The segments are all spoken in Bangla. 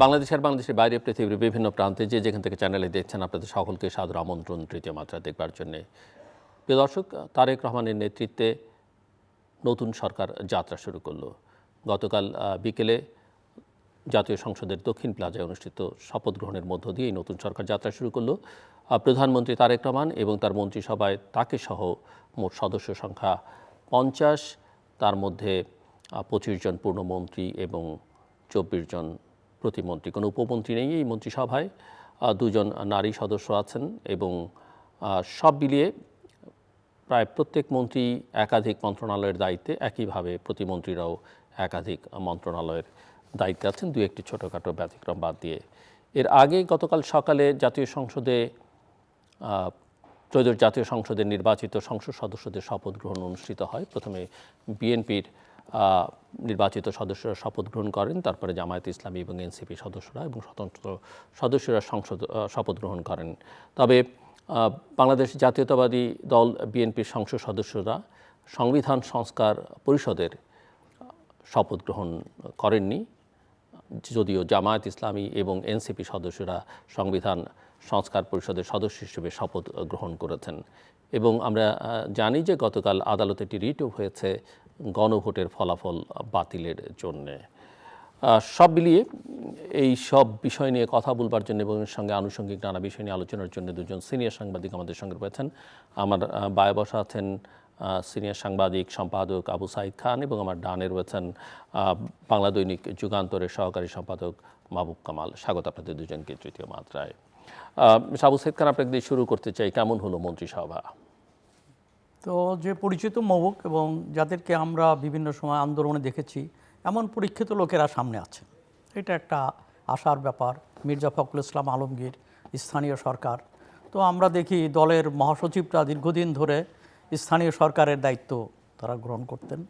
বাংলাদেশের বাইরে পৃথিবীর বিভিন্ন প্রান্তে যেখান থেকে চ্যানেলে দেখছেন আপনাদের সকলকে সাদর আমন্ত্রণ তৃতীয় মাত্রা দেখবার জন্যে। প্রিয় দর্শক, তারেক রহমানের নেতৃত্বে নতুন সরকার যাত্রা শুরু করলো। গতকাল বিকেলে জাতীয় সংসদের দক্ষিণ প্লাজায় অনুষ্ঠিত শপথ গ্রহণের মধ্য দিয়ে নতুন সরকার যাত্রা শুরু করলো। প্রধানমন্ত্রী তারেক রহমান এবং তার মন্ত্রিসভায় তাকে সহ মোট সদস্য সংখ্যা 50, তার মধ্যে 25 জন পূর্ণমন্ত্রী এবং 24 জন প্রতিমন্ত্রী। কোনো উপমন্ত্রী নেই এই মন্ত্রিসভায়। 2 জন নারী সদস্য আছেন এবং সব মিলিয়ে প্রায় প্রত্যেক মন্ত্রী একাধিক মন্ত্রণালয়ের দায়িত্বে, একইভাবে প্রতিমন্ত্রীরাও একাধিক মন্ত্রণালয়ের দায়িত্বে আছেন, 2-1টি ছোটোখাটো ব্যতিক্রম বাদ দিয়ে। এর আগে গতকাল সকালে ত্রয়োদশ জাতীয় সংসদের নির্বাচিত সংসদ সদস্যদের শপথ গ্রহণ অনুষ্ঠিত হয়। প্রথমে বিএনপির নির্বাচিত সদস্যরা শপথ গ্রহণ করেন, তারপরে জামায়াতে ইসলামী এবং এনসিপি সদস্যরা এবং স্বতন্ত্র সদস্যরা শপথ গ্রহণ করেন। তবে বাংলাদেশ জাতীয়তাবাদী দল বিএনপির সংসদ সদস্যরা সংবিধান সংস্কার পরিষদের শপথ গ্রহণ করেননি, যদিও জামায়াত ইসলামী এবং এনসিপি সদস্যরা সংবিধান সংস্কার পরিষদের সদস্য হিসেবে শপথ গ্রহণ করেছেন। এবং আমরা জানি যে গতকাল আদালতে একটি রিটও হয়েছে গণভোটের ফলাফল বাতিলের জন্যে। সব মিলিয়ে এই সব বিষয় নিয়ে কথা বলবার জন্য এবং এর সঙ্গে আনুষঙ্গিক নানা বিষয় নিয়ে আলোচনার জন্য 2 জন সিনিয়র সাংবাদিক আমাদের সঙ্গে রয়েছেন। আমার বায়ে বসা আছেন সিনিয়র সাংবাদিক সম্পাদক আবু সাইদ খান এবং আমার ডানে রয়েছেন বাংলা দৈনিক যুগান্তরের সহকারী সম্পাদক মাহবুব কামাল। স্বাগত আপনাদের দুজনকে তৃতীয় মাত্রায়। আবু সাইদ খান, আপনাকে দিয়ে শুরু করতে চাই। কেমন হলো মন্ত্রিসভা? তো যে পরিচিত মুখ এবং যাদেরকে আমরা বিভিন্ন সময় আন্দোলনে দেখেছি, এমন পরীক্ষিত লোকেরা সামনে আছে, এটা একটা আশার ব্যাপার। মির্জা ফখরুল ইসলাম আলমগীর, স্থানীয় সরকার। তো আমরা দেখি দলের মহাসচিবরা দীর্ঘদিন ধরে স্থানীয় সরকারের দায়িত্ব তারা গ্রহণ করতেন।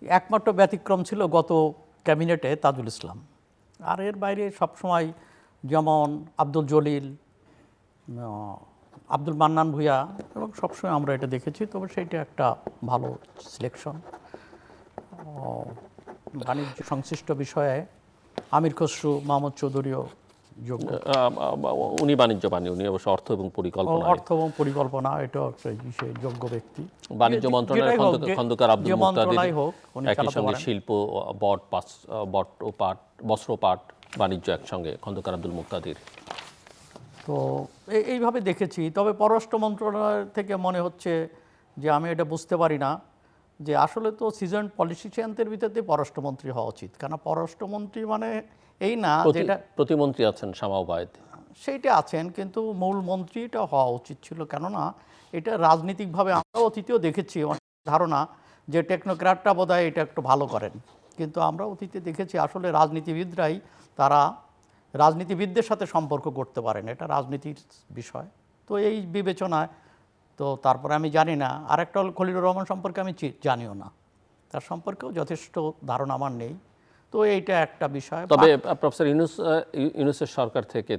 একমাত্র ব্যতিক্রম ছিল গত ক্যাবিনেটে তাজুল ইসলাম। আর এর বাইরে সবসময় যেমন আব্দুল জলিল, আব্দুল মান্নান ভূঁইয়া, এবং সবসময় আমরা এটা দেখেছি। তবে সেইটা একটা ভালো সিলেকশন। বাণিজ্য সংশ্লিষ্ট বিষয়ে আমির খসরু মাহমুদ চৌধুরীও যোগ্য। উনি বাণিজ্য পানি, উনি অবশ্য অর্থ এবং পরিকল্পনা এটাও একটা যোগ্য ব্যক্তি। বাণিজ্য মন্ত্রণালয়ের খন্দকার আব্দুল মুক্তাদির, একই সঙ্গে শিল্প, বস্ত্র পাট, বাণিজ্য একসঙ্গে খন্দকার আব্দুল মুক্তাদির। তো এইভাবে দেখেছি। তবে পররাষ্ট্র মন্ত্রণালয় থেকে মনে হচ্ছে যে আমি এটা বুঝতে পারি না যে আসলে তো সিজন পলিটিশিয়ানদের ভিতরে পররাষ্ট্রমন্ত্রী হওয়া উচিত। কারণ পররাষ্ট্রমন্ত্রী মানে এই না যেটা প্রতিমন্ত্রী আছেন শামা ওবায়েদ, সেইটা আছেন, কিন্তু মূল মন্ত্রীটা হওয়া উচিত ছিল। কেননা এটা রাজনীতিকভাবে আমরা অতীতেও দেখেছি, ধারণা যে টেকনোক্র্যাটরা বোধহয় এটা একটু ভালো করেন, কিন্তু আমরা অতীতে দেখেছি আসলে রাজনীতিবিদরাই তারা রাজনীতিবিদদের সাথে সম্পর্ক করতে পারেন, এটা রাজনীতির বিষয়। তো এই বিবেচনায় তো তারপরে আমি জানি না। আরেকটা হল খলিলুর রহমান সম্পর্কে আমি জানিও না, তার সম্পর্কেও যথেষ্ট ধারণা আমার নেই। তো এইটা একটা বিষয়। তবে প্রফেসর ইউনূসের সরকার থেকে,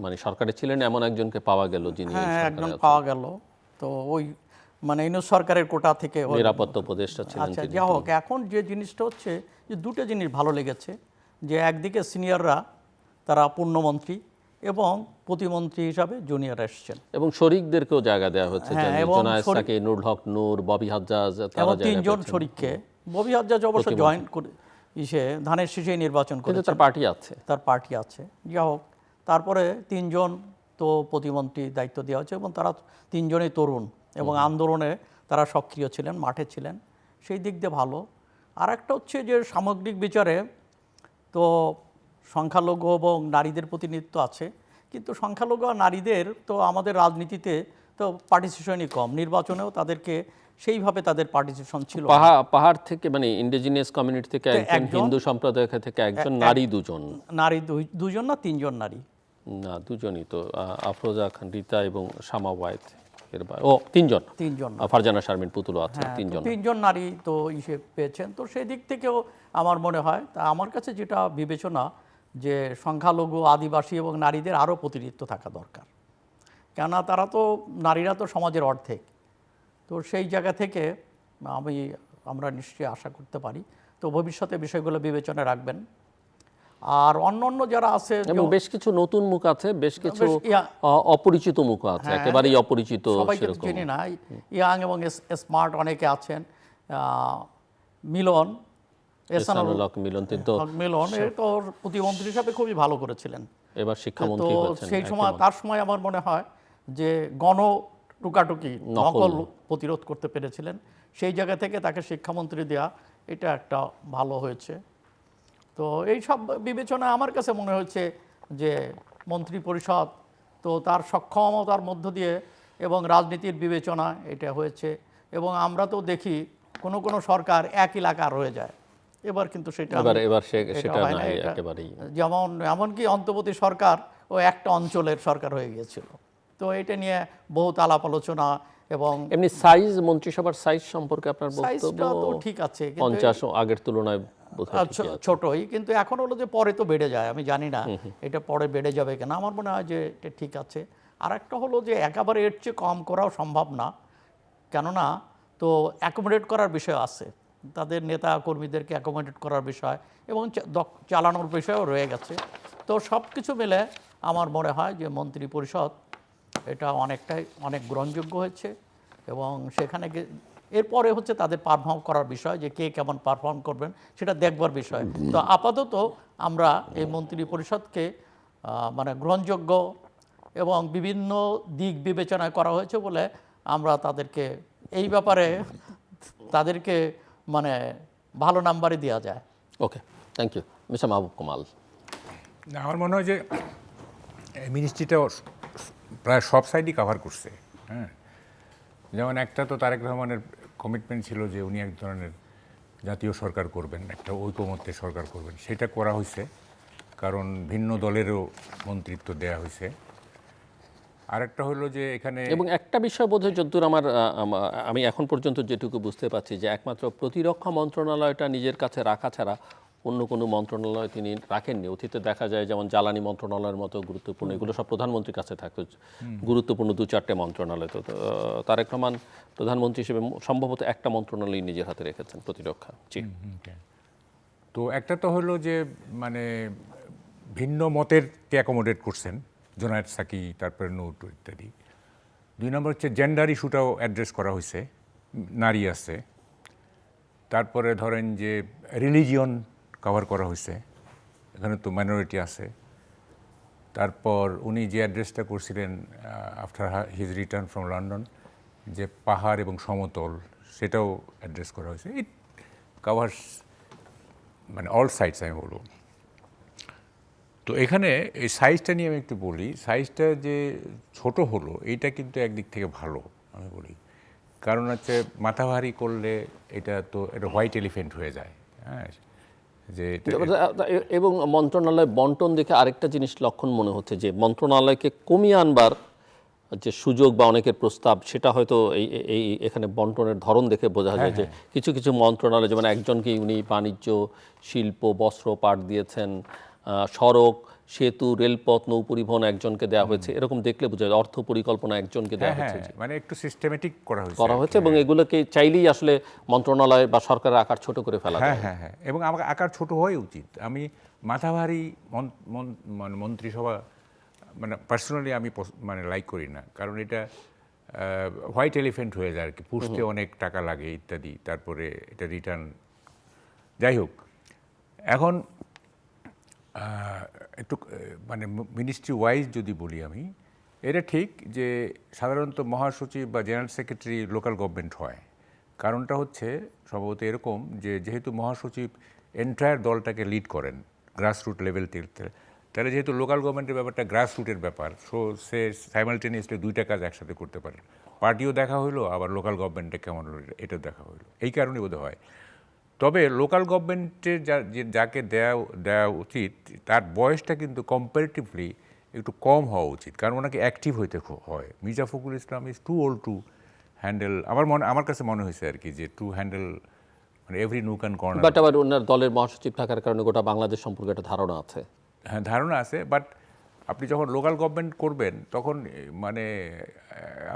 মানে সরকারে ছিলেন এমন একজনকে পাওয়া গেল, যিনি একজন পাওয়া গেল। তো ওই মানে ইউনূস সরকারের কোটা থেকে নিরাপত্তা উপদেষ্টা ছিলেন। আচ্ছা, যা হোক, এখন যে জিনিসটা হচ্ছে যে দুটো জিনিস ভালো লেগেছে, যে একদিকে সিনিয়ররা তারা পূর্ণমন্ত্রী এবং প্রতিমন্ত্রী হিসাবে জুনিয়র এসছেন, এবং শরীকদেরকেও জায়গা দেওয়া হচ্ছে। নূর হক নূর, ববি হাজ্জাজ, এবং 3 জন শরীককে। ববি হাজ্জাজ অবশ্য জয়েন করে ধানের শীষেই নির্বাচন করে, তার পার্টি আছে। যা হোক, তারপরে 3 জন তো প্রতিমন্ত্রী দায়িত্ব দেওয়া হচ্ছে এবং তারা 3 জনই তরুণ এবং আন্দোলনে তারা সক্রিয় ছিলেন, মাঠে ছিলেন, সেই দিক দিয়ে ভালো। আর একটা হচ্ছে যে সামগ্রিক বিচারে তো সংখ্যালঘু এবং নারীদের প্রতিনিধিত্ব আছে, কিন্তু সংখ্যালঘু আর নারীদের তো আমাদের রাজনীতিতে তো পার্টিসিপেশনই কম। নির্বাচনেও তাদেরকে সেইভাবে তাদের পার্টিসিপেশন ছিল। পাহাড় থেকে, মানে ইন্ডিজিনিয়াস কমিউনিটি থেকে একজন, হিন্দু সম্প্রদায় থেকে একজন, নারী 2 জন। নারী 2 জন না 3 জন নারী? না, 2 জনই তো, আফরোজা খান রিতা এবং শামা ওবায়েদ। ও 3 জন, ফারজানা শারমিন পুতুলও আছে। 3 জন নারী তো হিসেব পেয়েছেন। তো সেই দিক থেকেও আমার মনে হয়, তা আমার কাছে যেটা বিবেচনা, যে সংখ্যালঘু, আদিবাসী এবং নারীদের আরও প্রতিনিধিত্ব থাকা দরকার। কেননা তারা তো, নারীরা তো সমাজের অর্ধেক। তো সেই জায়গা থেকে আমরা নিশ্চয়ই আশা করতে পারি। তো ভবিষ্যতে বিষয়গুলো বিবেচনায় রাখবেন। আর অন্য যারা আছে এবং বেশ কিছু নতুন মুখ আছে, বেশ কিছু ইয়া- অপরিচিত মুখ আছে, একেবারেই অপরিচিত সবাইকে তো সেরকম। চিনি না, ইয়াং এবং স্মার্ট অনেকে আছেন। মিলন, এহসানুল হক মিলন তিনি তো মিলন এর তো প্রতিমন্ত্রী হিসাবে খুবই ভালো করেছিলেন। এবার তো শিক্ষামন্ত্রী হয়েছেন। সেই সময় তার সময় আমার মনে হয় যে গণ টুকাটুকি নকল প্রতিরোধ করতে পেরেছিলেন। সেই জায়গা থেকে তাকে শিক্ষামন্ত্রী দেয়া এটা একটা ভালো হয়েছে। তো এই সব বিবেচনা আমার কাছে মনে হচ্ছে যে মন্ত্রী পরিষদ তো তার সক্ষমতার মধ্য দিয়ে এবং রাজনীতির বিবেচনা এটা হয়েছে। এবং আমরা তো দেখি কোনো সরকার এক এলাকার হয়ে যায়, এবার কিন্তু সেটা সেটা হয় না। নাই এটা একেবারেই। যেমন এমনকি অন্তর্বর্তী সরকার ও একটা অঞ্চলের সরকার হয়ে গিয়েছিল। তো এটা নিয়ে বহুত আলাপ আলোচনা এবং এমনি সাইজ, মন্ত্রিসভার সাইজ সম্পর্কে আপনার বক্তব্য? সাইজটা তো ঠিক আছে, কিন্তু 50 আগের তুলনায় বোধহয় ঠিকই আছে। ছোটই, কিন্তু এখন হলো যে পরে তো বেড়ে যায়, আমি জানি না এটা পরে বেড়ে যাবে কিনা। আমার মনে হয় যে এটা ঠিক আছে। আর একটা হলো যে একেবারে এর চেয়ে কম করাও সম্ভব না, কেননা তো অ্যাকোমোডেট করার বিষয় আছে, তাদের নেতা কর্মীদেরকে অ্যাকোমোডেট করার বিষয় এবং চালানোর বিষয়ও রয়ে গেছে। তো সব কিছু মিলে আমার মনে হয় যে মন্ত্রী পরিষদ এটা অনেক গ্রহণযোগ্য হয়েছে। এবং সেখানে এরপরে হচ্ছে তাদের পারফর্ম করার বিষয়, যে কে কেমন পারফর্ম করবেন সেটা দেখবার বিষয়। তো আপাতত আমরা এই মন্ত্রী পরিষদকে মানে গ্রহণযোগ্য এবং বিভিন্ন দিক বিবেচনায় করা হয়েছে বলে আমরা তাদেরকে এই ব্যাপারে তাদেরকে মানে ভালো নাম্বারই দেওয়া যায়। ওকে, থ্যাংক ইউ। মিস্টার মাহবুব কামাল। না, আমার মনে হয় যে মিনিস্ট্রিটা প্রায় সব সাইডই কভার করছে। হ্যাঁ, যেমন একটা তো তারেক রহমানের কমিটমেন্ট ছিল যে উনি এক ধরনের জাতীয় সরকার করবেন, একটা ঐকমত্যের সরকার করবেন, সেটা করা হয়েছে, কারণ ভিন্ন দলেরও মন্ত্রিত্ব দেয়া হয়েছে। আরেকটা হলো যে এখানে এবং একটা বিষয় বোধহয় যদ্দূর আমি এখন পর্যন্ত যেটুকু বুঝতে পারছি যে একমাত্র প্রতিরক্ষা মন্ত্রণালয়টা নিজের কাছে রাখা ছাড়া অন্য কোনো মন্ত্রণালয় তিনি রাখেননি। অতীতে দেখা যায় যেমন জ্বালানি মন্ত্রণালয়ের মতো গুরুত্বপূর্ণ, এগুলো সব প্রধানমন্ত্রীর কাছে থাকতো, গুরুত্বপূর্ণ 2-4টে মন্ত্রণালয়। তো তারেক রহমান প্রধানমন্ত্রী হিসেবে সম্ভবত একটা মন্ত্রণালয় নিজের হাতে রেখেছেন, প্রতিরক্ষা। জি। তো একটা তো হলো যে মানে ভিন্ন মতেরকে অ্যাকোমোডেট করছেন, জোনায়েদ সাকি, তারপরে নূর ইত্যাদি। 2 নম্বর হচ্ছে জেন্ডার ইস্যুটাও অ্যাড্রেস করা হয়েছে, নারী আছে। তারপরে ধরেন যে রিলিজিয়ন কভার করা হয়েছে, এখানে তো মাইনরিটি আছে। তারপর উনি যে অ্যাড্রেসটা করছিলেন after his return from London, যে পাহাড় এবং সমতল, সেটাও অ্যাড্রেস করা হয়েছে। ইট কাভার্স মানে অল সাইডস আমি বলবো। তো এখানে এই সাইজটা নিয়ে আমি একটু বলি। সাইজটা যে ছোট হলো এইটা কিন্তু একদিক থেকে ভালো আমি বলি, কারণ হচ্ছে মাথা ভারী করলে এটা হোয়াইট এলিফেন্ট হয়ে যায়। হ্যাঁ, যে এবং মন্ত্রণালয় বন্টন দেখে আরেকটা জিনিস লক্ষণ মনে হচ্ছে যে মন্ত্রণালয়কে কমিয়ে আনবার যে সুযোগ বা অনেকের প্রস্তাব, সেটা হয়তো এই এখানে বন্টনের ধরন দেখে বোঝা যায় যে কিছু কিছু মন্ত্রণালয়, যেমন একজনকে উনি বাণিজ্য, শিল্প, বস্ত্র, পাট দিয়েছেন, সড়ক, সেতু, রেলপথ, নৌ পরিবহন একজনকে দেওয়া হয়েছে, এরকম দেখলে বোঝা যায়। অর্থ পরিকল্পনা একজনকে দেওয়া হয়েছে, মানে একটু সিস্টেমেটিক করা হয়েছে এবং এগুলোকে চাইলেই আসলে মন্ত্রণালয় বা সরকারের আকার ছোট করে ফেলা যায়। হ্যাঁ, এবং আমাকে আকার ছোট হওয়াই উচিত। আমি মাথাভারী মানে মন্ত্রিসভা মানে পার্সোনালি আমি মানে লাইক করি না, কারণ এটা হোয়াইট এলিফেন্ট হয়ে যায় আর কি, পুষতে অনেক টাকা লাগে ইত্যাদি, তারপরে এটা রিটার্ন। যাই হোক, এখন একটু মানে মিনিস্ট্রি ওয়াইজ যদি বলি আমি, এটা ঠিক যে সাধারণত মহাসচিব বা জেনারেল সেক্রেটারি লোকাল গভর্নমেন্ট হয়। কারণটা হচ্ছে সম্ভবত এরকম যে যেহেতু মহাসচিব এন্টায়ার দলটাকে লিড করেন গ্রাসরুট লেভেল থেকে, তাহলে যেহেতু লোকাল গভর্নমেন্টের ব্যাপারটা গ্রাসরুটের ব্যাপার, সো সে সাইমালটেনিয়াসলি 2টা কাজ একসাথে করতে পারে। পার্টিও দেখা হইলো, আবার লোকাল গভর্নমেন্টে কেমন হলো এটা দেখা হইলো, এই কারণেই বোধ হয়। তবে লোকাল গভর্নমেন্টের যাকে দেওয়া উচিত তার বয়সটা কিন্তু কম্পারেটিভলি একটু কম হওয়া উচিত, কারণ ওনাকে অ্যাক্টিভ হইতে হয়। Mirza Fakhrul Islam is too old to handle, আমার কাছে মনে হয়েছে আর কি, যে টু হ্যান্ডেল মানে every nook and corner. But আবার ওনার দলের মহাসচিব থাকার কারণে গোটা বাংলাদেশ সম্পর্কে একটা ধারণা আছে। হ্যাঁ, ধারণা আছে, বাট আপনি যখন লোকাল গভর্নমেন্ট করবেন তখন মানে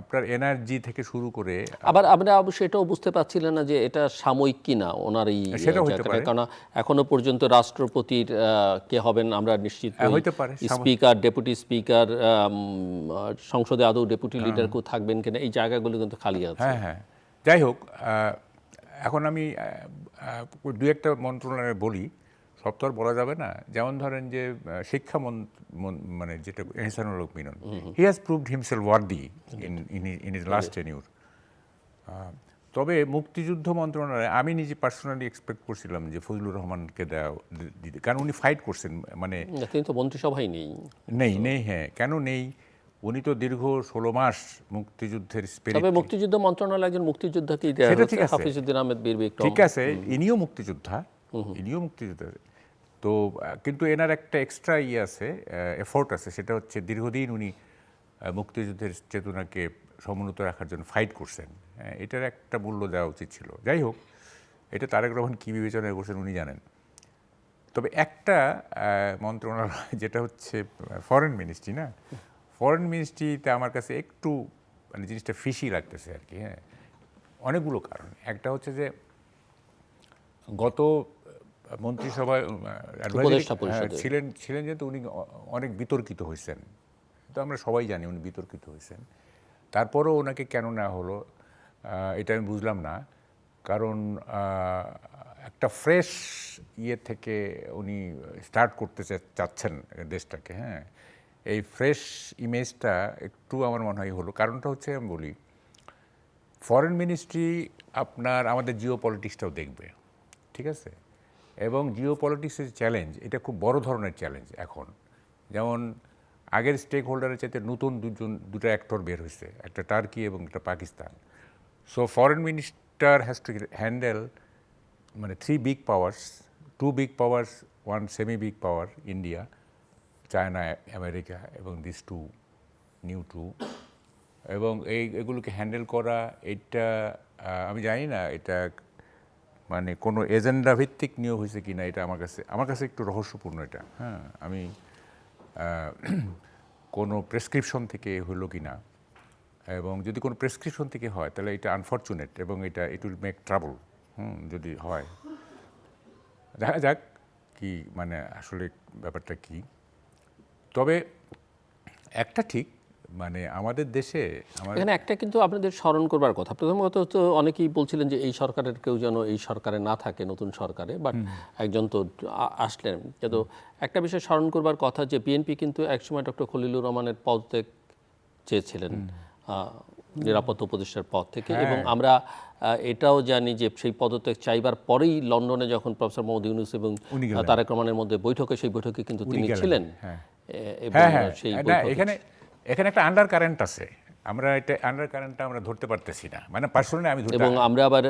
আপনার এনার্জি থেকে শুরু করে আবার আমরা অবশ্য এটাও বুঝতে পারছিলেন না যে এটা সাময়িক কিনা ওনার এই সেটাও হতে জায়গাটা, পারে। কারণ এখনো পর্যন্ত রাষ্ট্রপতির কে হবেন আমরা নিশ্চিত নই। হতে পারে। স্পিকার, ডেপুটি স্পিকার, সংসদে আদৌ ডেপুটি লিডার কেউ থাকবেন কিনা, এই জায়গাগুলো কিন্তু খালি আছে। হ্যাঁ হ্যাঁ, যাই হোক, এখন আমি দু একটা মন্ত্রণালয়ে বলি, সব তো আর বলা যাবে না। যেমন ধরেন যে শিক্ষা মানে যেটা এহসানুল হক মিনন, he has proved himself worthy in his last tenure. তবে মুক্তিযুদ্ধ মন্ত্রণালয়ে আমি নিজে পার্সোনালি এক্সপেক্ট করছিলাম যে ফজলুর রহমানকে দিতে, কারণ উনি ফাইট করছেন, মানে তিনি তো মন্ত্রিসভায় নেই। নেই হ্যাঁ, কেন নেই? উনি তো দীর্ঘ 16 মাস মুক্তিযুদ্ধের স্পিরিট। তবে মুক্তিযুদ্ধ মন্ত্রণালয় একজন মুক্তিযোদ্ধাকেই দেওয়া সেটা হয়েছে, ঠিক আছে। হাফিজউদ্দিন আহমেদ বীর বিক্রম। ঠিক আছে, ইনিও মুক্তিযোদ্ধা, তো কিন্তু এনার একটা এক্সট্রা আছে, এফোর্ট আছে, সেটা হচ্ছে দীর্ঘদিন উনি মুক্তিযুদ্ধের চেতনাকে সমুন্নত রাখার জন্য ফাইট করছেন। এটার একটা মূল্য দেওয়া উচিত ছিল। যাই হোক, এটা তারেক রহমান কী বিবেচনা করছেন উনি জানেন। তবে একটা মন্ত্রণালয় যেটা হচ্ছে ফরেন মিনিস্ট্রি, না, ফরেন মিনিস্ট্রিতে আমার কাছে একটু মানে জিনিসটা ফিশি লাগতেছে আর কি। হ্যাঁ, অনেকগুলো কারণ। একটা হচ্ছে যে গত মন্ত্রিসভায় উপদেষ্টা পরিষদে ছিলেন যেহেতু উনি অনেক বিতর্কিত হয়েছেন, তো আমরা সবাই জানি উনি বিতর্কিত হয়েছেন। তারপরেও ওনাকে কেন নেওয়া হলো এটা আমি বুঝলাম না। কারণ একটা ফ্রেশ থেকে উনি স্টার্ট করতে চাচ্ছেন দেশটাকে। হ্যাঁ, এই ফ্রেশ ইমেজটা একটু আমার মনে হয় হলো। কারণটা হচ্ছে আমি বলি, ফরেন মিনিস্ট্রি আপনার আমাদের জিও পলিটিক্সটাও দেখবে, ঠিক আছে? এবং জিও পলিটিক্সের চ্যালেঞ্জ, এটা খুব বড় ধরনের চ্যালেঞ্জ এখন। যেমন আগের স্টেক হোল্ডারের চাইতে নতুন দুটো অ্যাক্টর বের হয়েছে, একটা টার্কি এবং একটা Pakistan. So foreign minister has to handle মানে 3 big powers, 2 big powers, 1 semi big পাওয়ার, ইন্ডিয়া, চায়না, আমেরিকা, এবং দিস 2 নিউ 2। এবং এগুলোকে হ্যান্ডেল করা, এটা আমি জানি না এটা মানে কোনো এজেন্ডা ভিত্তিক নিয়োগ হয়েছে কি না, এটা আমার কাছে একটু রহস্যপূর্ণ এটা। হ্যাঁ, আমি কোনো প্রেসক্রিপশন থেকে হলো কি না, এবং যদি কোনো প্রেসক্রিপশন থেকে হয় তাহলে এটা আনফর্চুনেট, এবং ইট উইল মেক ট্রাবল যদি হয়। দেখা যাক কি মানে আসলে ব্যাপারটা কি। তবে একটা ঠিক, মানে আমাদের দেশে এখানে একটা কিন্তু আপনাদের স্মরণ করবার কথা। প্রথমত তো অনেকেই বলছিলেন যে এই সরকারের কেউ যেন এই সরকারে না থাকে, নতুন সরকারে, বাট একজন তো আসলেন। কিন্তু একটা বিষয় স্মরণ করবার কথা যে বিএনপি কিন্তু একসময় ডক্টর খলিলুর রহমানের পদত্যাগ চেয়েছিলেন নিরাপত্তা উপদেষ্টার পদ থেকে, এবং আমরা এটাও জানি যে সেই পদত্যাগ চাইবার পরেই লন্ডনে যখন প্রফেসর মোহাম্মদ ইউনূস এবং তারেক রহমানের মধ্যে বৈঠকে, সেই বৈঠকে কিন্তু তিনি ছিলেন। সেই এখানে একটা আন্ডার কারেন্ট আছে, আমরা এটা আন্ডার কারেন্টটা আমরা ধরতে পারতেছি না, মানে পার্সোনালি আমি এবং আমরা আবার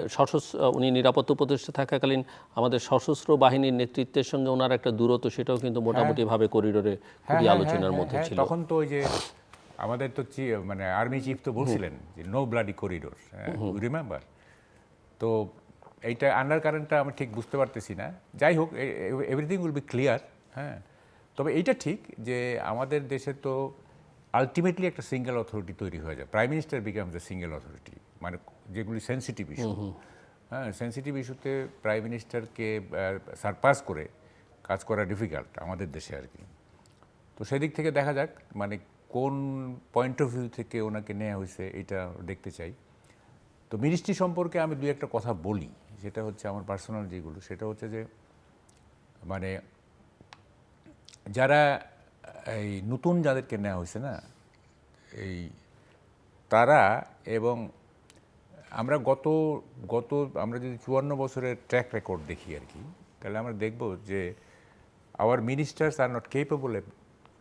উনি নিরাপত্তা উপদেষ্টা থাকাকালীন আমাদের সশস্ত্র বাহিনীর নেতৃত্বের সঙ্গে ওনার একটা দূরত্ব, সেটাও কিন্তু মোটামুটি ভাবে করিডোরে খুবই আলোচনার মধ্যে ছিল। তখন তো ওই যে আমাদের তো মানে আর্মি চিফ তো বলছিলেন যে নো ব্লাডি করিডোর, রিমেম্বার। তো এইটা আন্ডার কারেন্টটা আমি ঠিক বুঝতে পারতেছি না। যাই হোক, এভরিথিং উইল বি ক্লিয়ার। হ্যাঁ, তবে এইটা ঠিক যে আমাদের দেশে তো আলটিমেটলি একটা সিঙ্গেল অথরিটি তৈরি হয়ে যায়, prime minister becomes the single authority, মানে যেগুলি সেন্সিটিভ ইস্যু। হ্যাঁ, সেন্সিটিভ ইস্যুতে প্রাইম মিনিস্টারকে সারপাস করে কাজ করা ডিফিকাল্ট আমাদের দেশে আর কি। তো সেদিক থেকে দেখা যাক মানে কোন পয়েন্ট অফ ভিউ থেকে ওনাকে নেওয়া হয়েছে, এটা দেখতে চাই। তো মিনিস্ট্রি সম্পর্কে আমি 2-1 কথা বলি, সেটা হচ্ছে আমার পার্সোনাল যেগুলো, সেটা হচ্ছে যে মানে যারা এই নতুন যাদেরকে নেওয়া হয়েছে না, এই তারা, এবং আমরা গত আমরা যদি 54 বছরের ট্র্যাক রেকর্ড দেখি আর কি, তাহলে আমরা দেখব যে our ministers are not capable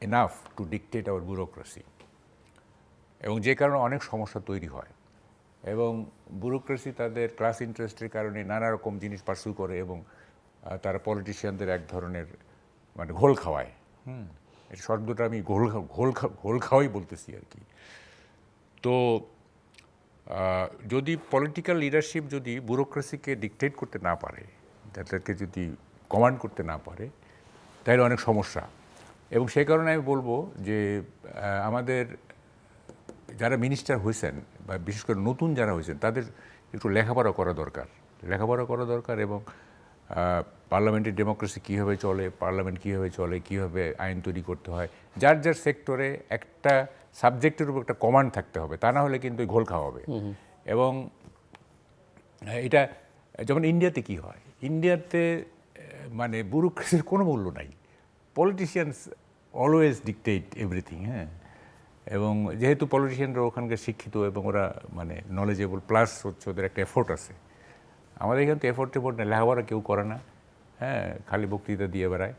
enough to dictate our bureaucracy, এবং যে কারণে অনেক সমস্যা তৈরি হয়। এবং ব্যুরোক্রেসি তাদের ক্লাস ইন্টারেস্টের কারণে নানা রকম জিনিস পার্সু করে, এবং তারা পলিটিশিয়ানদের এক ধরনের মানে ঘোল খাওয়ায়। এই শব্দটা আমি ঘোল খাওয়াই বলতেছি আর কি। তো যদি পলিটিক্যাল লিডারশিপ যদি ব্যুরোক্রেসিকে ডিকটেট করতে না পারে, তাদেরকে যদি কমান্ড করতে না পারে, তাহলে অনেক সমস্যা। এবং সেই কারণে আমি বলবো যে আমাদের যারা মিনিস্টার হয়েছেন বা বিশেষ করে নতুন যারা হয়েছেন তাদের একটু লেখাপড়া করা দরকার এবং পার্লামেন্টের ডেমোক্রেসি কীভাবে চলে, পার্লামেন্ট কীভাবে চলে, কীভাবে আইন তৈরি করতে হয়, যার যার সেক্টরে একটা সাবজেক্টের উপর একটা কমান্ড থাকতে হবে, তা না হলে কিন্তু ঘোল খাওয়া হবে। এবং এটা যেমন ইন্ডিয়াতে কি হয়, ইন্ডিয়াতে মানে ব্যুরোক্রেসির কোনো মূল্য নাই, পলিটিশিয়ানস অলওয়েজ ডিকটেট এভরিথিং। হ্যাঁ, এবং যেহেতু পলিটিশিয়ানরা ওখানকার শিক্ষিত এবং ওরা মানে নলেজেবল, প্লাস হচ্ছে ওদের একটা এফোর্ট আছে। আমাদের এখানে তো এফোর্ট না, লেখাপড়া কেউ করে না, হ্যাঁ, খালি বক্তৃতা দিয়ে বেড়ায়।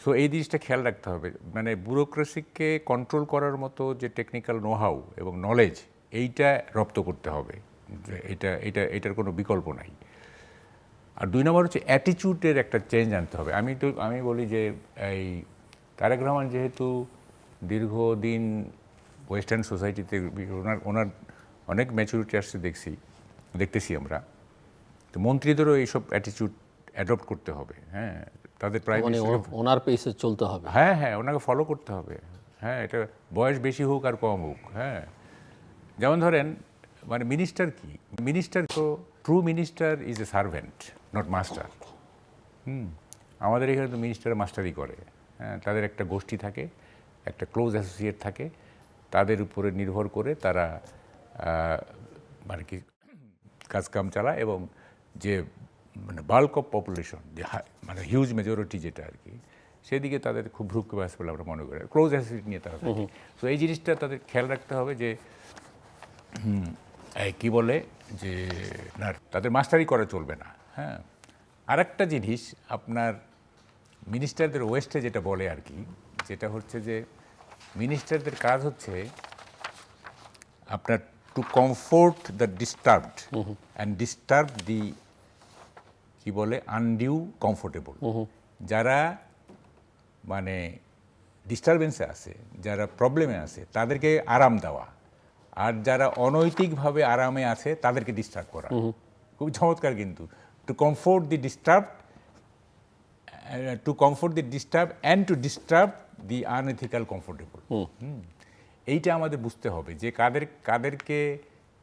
সো এই জিনিসটা খেয়াল রাখতে হবে, মানে ব্যুরোক্রেসিকে কন্ট্রোল করার মতো যে টেকনিক্যাল নোহাউ এবং নলেজ, এইটা রপ্ত করতে হবে, যে এটার কোনো বিকল্প নাই। আর 2 নম্বর হচ্ছে অ্যাটিটিউডের একটা চেঞ্জ আনতে হবে। আমি বলি যে এই তারেক রহমান যেহেতু দীর্ঘদিন ওয়েস্টার্ন সোসাইটিতে ওনার অনেক ম্যাচুরিটি আসছে দেখতেছি আমরা, তো মন্ত্রীদেরও এইসব অ্যাটিটিউড অ্যাডপ্ট করতে হবে। হ্যাঁ, তাদের প্রাইম ওনার পেসে চলতে হবে। হ্যাঁ, ওনাকে ফলো করতে হবে। হ্যাঁ, এটা বয়স বেশি হোক আর কম হোক। হ্যাঁ, যেমন ধরেন মানে মিনিস্টার কি, মিনিস্টার তো true minister is a servant, not master. আমাদের এখানে তো মিনিস্টার মাস্টারই করে। হ্যাঁ, তাদের একটা গোষ্ঠী থাকে, একটা ক্লোজ অ্যাসোসিয়েট থাকে, তাদের উপরে নির্ভর করে তারা মানে কি কাজকাম চালায়, এবং যে মানে বাল্ক অফ পপুলেশন, যে মানে হিউজ মেজরিটি যেটা আর কি, সেদিকে তাদের খুব ভ্রুক্ষেপ আসে বলে আমরা মনে করি, ক্লোজ অ্যাসোসিয়েট নিয়ে তারা থাকে। তো এই জিনিসটা তাদের খেয়াল রাখতে হবে যে কি বলে যে না, তাদের মাস্টারি করা চলবে না। হ্যাঁ, আরেকটা জিনিস আপনার মিনিস্টারদের ওয়েস্টে যেটা বলে আর কি, যেটা হচ্ছে যে মিনিস্টারদের কাজ হচ্ছে আপনার to comfort the disturbed and disturb the কি বলে আনডিউ কমফোর্টেবল। যারা মানে ডিস্টারবেন্সে আছে, যারা প্রবলেমে আছে, তাদেরকে আরাম দেওয়া, আর যারা অনৈতিকভাবে আরামে আছে তাদেরকে ডিস্টার্ব করা। খুব চমৎকার কিন্তু, to comfort the disturb and to disturb the unethical comfortable. এইটা আমাদের বুঝতে হবে যে কাদেরকে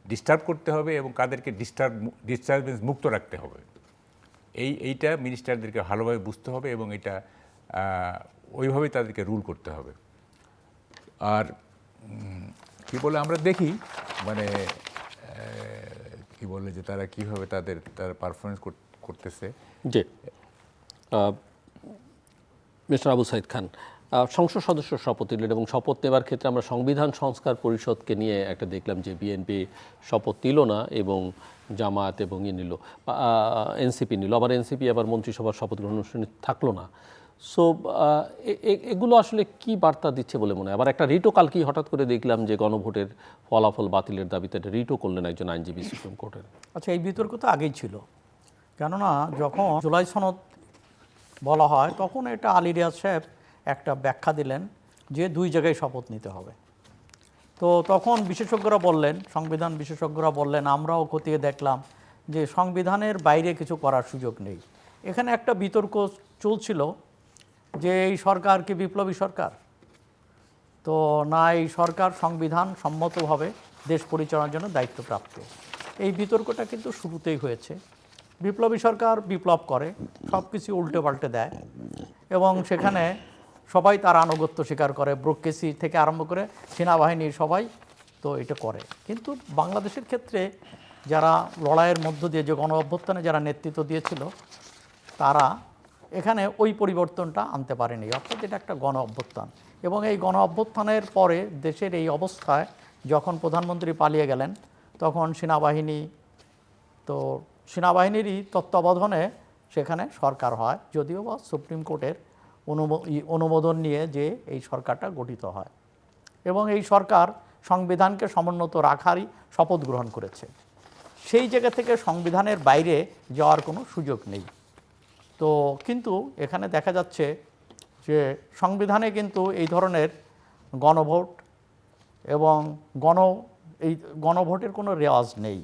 ডিস্টার্ব করতে হবে এবং কাদেরকে ডিস্টারবেন্স মুক্ত রাখতে হবে। এইটা মিনিস্টারদেরকে ভালোভাবে বুঝতে হবে এবং এটা ওইভাবেই তাদেরকে রুল করতে হবে। আর কি বলে আমরা দেখি মানে কি বলে যে তারা কীভাবে তারা পারফরমেন্স করতেছে। জি, মিস্টার আবু সাইদ খান, সংসদ সদস্য শপথ নিলেন এবং শপথ নেবার ক্ষেত্রে আমরা সংবিধান সংস্কার পরিষদকে নিয়ে একটা দেখলাম যে বিএনপি শপথ নিল না এবং জামায়াত এবং নিল, এনসিপি নিল, আবার এনসিপি আবার মন্ত্রিসভার শপথ গ্রহণ অনুষ্ঠানে থাকলো না। সো এগুলো আসলে কি বার্তা দিচ্ছে বলে মনে হয়? আবার একটা রিটও কালকেই হঠাৎ করে দেখলাম যে গণভোটের ফলাফল বাতিলের দাবিতে একটা রিটও করলেন একজন আইনজীবী সুপ্রিম কোর্টের। আচ্ছা, এই বিতর্ক তো আগেই ছিল, কেননা যখন জুলাই সনদ বলা হয় তখন এটা আলী রিয়াজ সাহেব একটা ব্যাখ্যা দিলেন যে 2 জায়গায় শপথ নিতে হবে। তো তখন বিশেষজ্ঞরা বললেন, সংবিধান বিশেষজ্ঞরা বললেন, আমরাও খতিয়ে দেখলাম যে সংবিধানের বাইরে কিছু করার সুযোগ নেই। এখানে একটা বিতর্ক চলছিল যে এই সরকার কি বিপ্লবী সরকার, তো না এই সরকার সংবিধান সম্মতভাবে দেশ পরিচালনার জন্য দায়িত্বপ্রাপ্ত। এই বিতর্কটা কিন্তু শুরুতেই হয়েছে। বিপ্লবী সরকার বিপ্লব করে, সব কিছু উল্টে পাল্টে দেয় এবং সেখানে সবাই তার আনুগত্য স্বীকার করে, ব্রোকেসি থেকে আরম্ভ করে সেনাবাহিনীর সবাই তো এটা করে। কিন্তু বাংলাদেশের ক্ষেত্রে যারা লড়াইয়ের মধ্য দিয়ে যে গণ অভ্যুত্থানে যারা নেতৃত্ব দিয়েছিল তারা এখানে ওই পরিবর্তনটা আনতে পারেনি, অর্থাৎ এটা একটা গণ অভ্যুত্থান। এবং এই গণ অভ্যুত্থানের পরে দেশের এই অবস্থায় যখন প্রধানমন্ত্রী পালিয়ে গেলেন তখন সেনাবাহিনীরই তত্ত্বাবধানে সেখানে সরকার হয়, যদিও বা সুপ্রিম কোর্টের অনুমোদন নিয়ে যে এই সরকারটা গঠিত হয় এবং এই সরকার সংবিধানকে সমুন্নত রাখারই শপথ গ্রহণ করেছে। সেই জায়গা থেকে সংবিধানের বাইরে যাওয়ার কোনো সুযোগ নেই। তো কিন্তু এখানে দেখা যাচ্ছে যে সংবিধানে কিন্তু এই ধরনের গণভোট এবং এই গণভোটের কোনো রেওয়াজ নেই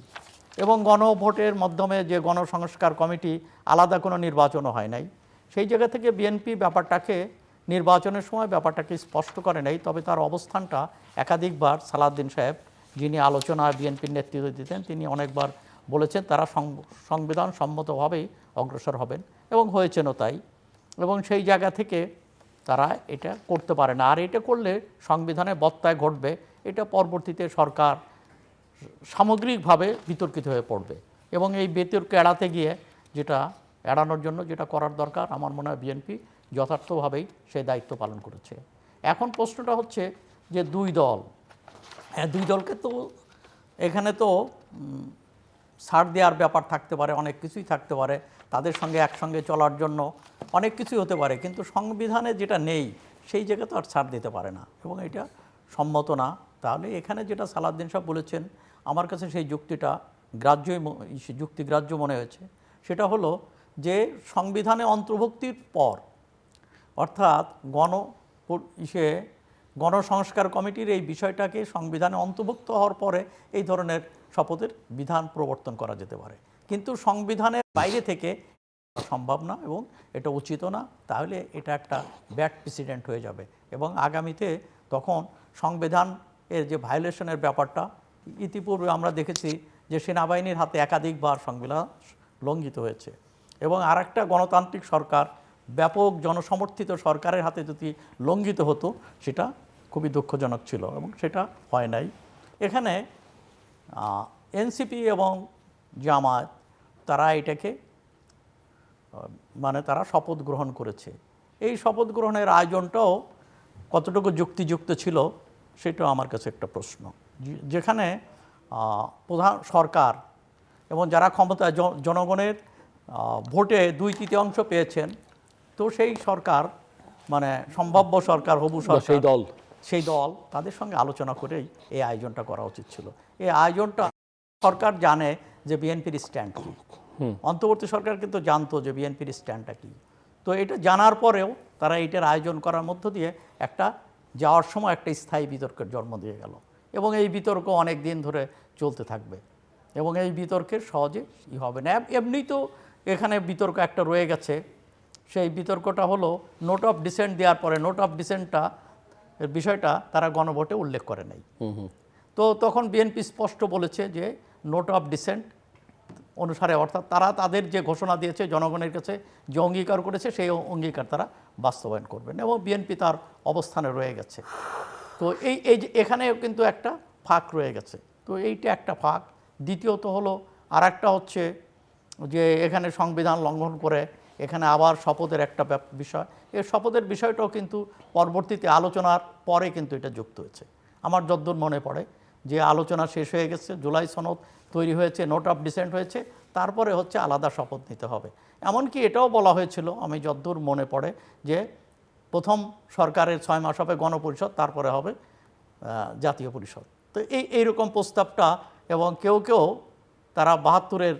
এবং গণভোটের মাধ্যমে যে গণসংস্কার কমিটি, আলাদা কোনো নির্বাচনও হয় নাই। সেই জায়গা থেকে বিএনপি ব্যাপারটাকে নির্বাচনের সময় ব্যাপারটাকে স্পষ্ট করে নাই, তবে তার অবস্থানটা একাধিকবার সালাউদ্দিন সাহেব, যিনি আলোচনায় বিএনপির নেতৃত্ব দিতেন, তিনি অনেকবার বলেছেন তারা সংবিধান সম্মতভাবেই অগ্রসর হবেন, এবং হয়েছেনও তাই। এবং সেই জায়গা থেকে তারা এটা করতে পারে না, আর এটা করলে সংবিধানে ব্যত্যয় ঘটবে, এটা পরবর্তীতে সরকার সামগ্রিকভাবে বিতর্কিত হয়ে পড়বে। এবং এই বিতর্ক এড়াতে গিয়ে যেটা এড়ানোর জন্য যেটা করার দরকার, আমার মনে হয় বিএনপি যথার্থভাবেই সেই দায়িত্ব পালন করেছে। এখন প্রশ্নটা হচ্ছে যে দুই দল, হ্যাঁ দুই দলকে তো এখানে তো ছাড় দেওয়ার ব্যাপার থাকতে পারে, অনেক কিছুই থাকতে পারে, তাদের সঙ্গে একসঙ্গে চলার জন্য অনেক কিছুই হতে পারে, কিন্তু সংবিধানে যেটা নেই সেই জায়গায় তো আর ছাড় দিতে পারে না, এবং এটা সম্মত না। তাহলে এখানে যেটা সালাউদ্দিন সাহেব বলেছেন, আমার কাছে সেই যুক্তিটা যুক্তিগ্রাহ্য মনে হয়েছে। সেটা হলো যে সংবিধানে অন্তর্ভুক্তির পর, অর্থাৎ গণসংস্কার কমিটির এই বিষয়টাকে সংবিধানে অন্তর্ভুক্ত হওয়ার পরে এই ধরনের শপথের বিধান প্রবর্তন করা যেতে পারে, কিন্তু সংবিধানের বাইরে থেকে সম্ভব না এবং এটা উচিত না। তাহলে এটা একটা ব্যাড প্রেসিডেন্ট হয়ে যাবে, এবং আগামীতে তখন সংবিধান এর যে ভায়োলেশনের ব্যাপারটা, ইতিপূর্বে আমরা দেখেছি যে সেনাবাহিনীর হাতে একাধিকবার সংবিধান লঙ্ঘিত হয়েছে, এবং আরেকটা গণতান্ত্রিক সরকার, ব্যাপক জনসমর্থিত সরকারের হাতে যদি লঙ্ঘিত হতো, সেটা খুবই দুঃখজনক ছিল, এবং সেটা হয় নাই। এখানে এনসিপি এবং জামায়াত তারা এটাকে তারা শপথ গ্রহণ করেছে। এই শপথ গ্রহণের আয়োজনটাও কতটুকু যুক্তিযুক্ত ছিল সেটাও আমার কাছে একটা প্রশ্ন। যেখানে প্রধান সরকার এবং যারা ক্ষমতায় জনগণের ভোটে 2/3 পেয়েছেন, তো সেই সরকার সম্ভাব্য সরকার, হবু সরকার, সেই দল তাদের সঙ্গে আলোচনা করেই এই আয়োজনটা করা উচিত ছিল। এই আয়োজনটা সরকার জানে যে বিএনপির স্ট্যান্ড কী, অন্তর্বর্তী সরকার কিন্তু জানতো যে বিএনপির স্ট্যান্ডটা কী। তো এটা জানার পরেও তারা এইটার আয়োজন করার মধ্য দিয়ে একটা যাওয়ার সময় একটা স্থায়ী বিতর্কের জন্ম দিয়ে গেল, এবং এই বিতর্ক অনেক দিন ধরে চলতে থাকবে, এবং এই বিতর্কের সহজে হবে না। এমনি তো এখানে বিতর্ক একটা রয়ে গেছে, সেই বিতর্কটা হলো নোট অফ ডিসেন্ট দেওয়ার পরে নোট অফ ডিসেন্টটা এর বিষয়টা তারা গণভোটে উল্লেখ করে নাই। তো তখন বিএনপি স্পষ্ট বলেছে যে নোট অফ ডিসেন্ট অনুসারে, অর্থাৎ তারা তাদের যে ঘোষণা দিয়েছে জনগণের কাছে, যে অঙ্গীকার করেছে সেই অঙ্গীকার তারা বাস্তবায়ন করবেন, এবং বিএনপি তার অবস্থানে রয়ে গেছে। তো এখানে কিন্তু একটা ফাঁক রয়ে গেছে। তো এইটা একটা ফাঁক। দ্বিতীয়ত হলো আর একটা হচ্ছে যে এখানে সংবিধান লঙ্ঘন করে এখানে আবার শপথের একটা বিষয়, এই শপথের বিষয়টাও কিন্তু পরবর্তীতে আলোচনার পরে কিন্তু এটা যুক্ত হয়েছে। আমার যদ্দূর মনে পড়ে যে আলোচনা শেষ হয়ে গেছে, জুলাই সনদ তৈরি হয়েছে, নোট অফ ডিসেন্ট হয়েছে, তারপরে হচ্ছে আলাদা শপথ নিতে হবে। এমনকি এটাও বলা হয়েছিল, আমি যদ্দূর মনে পড়ে, যে প্রথম সরকারের 6 মাস হবে গণপরিষদ, তারপরে হবে জাতীয় পরিষদ। তো এইরকম প্রস্তাবটা, এবং কেউ তারা 72-এর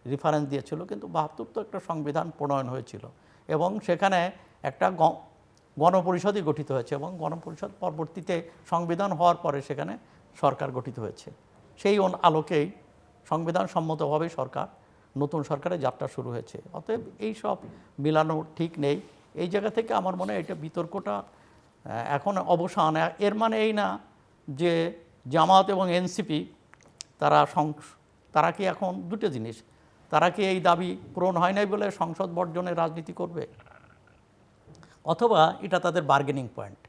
রেফারেন্স দিয়েছিল, কিন্তু 72 তো একটা সংবিধান প্রণয়ন হয়েছিল, এবং সেখানে একটা গণপরিষদই গঠিত হয়েছে, এবং গণপরিষদ পরবর্তীতে সংবিধান হওয়ার পরে সেখানে সরকার গঠিত হয়েছে। সেই আলোকেই সংবিধান সম্মতভাবে নতুন সরকারের যাত্রা শুরু হয়েছে। অতএব এই সব মিলানো ঠিক নেই। এই জায়গা থেকে আমার মনে হয় এটা বিতর্কটা এখন অবসান। এর মানে এই না যে জামায়াত এবং এনসিপি তারা কি এখন দুটো জিনিস, তারা কি এই দাবি পূরণ হয় নাই বলে সংসদ বর্জনের রাজনীতি করবে, অথবা এটা তাদের বার্গেনিং পয়েন্ট,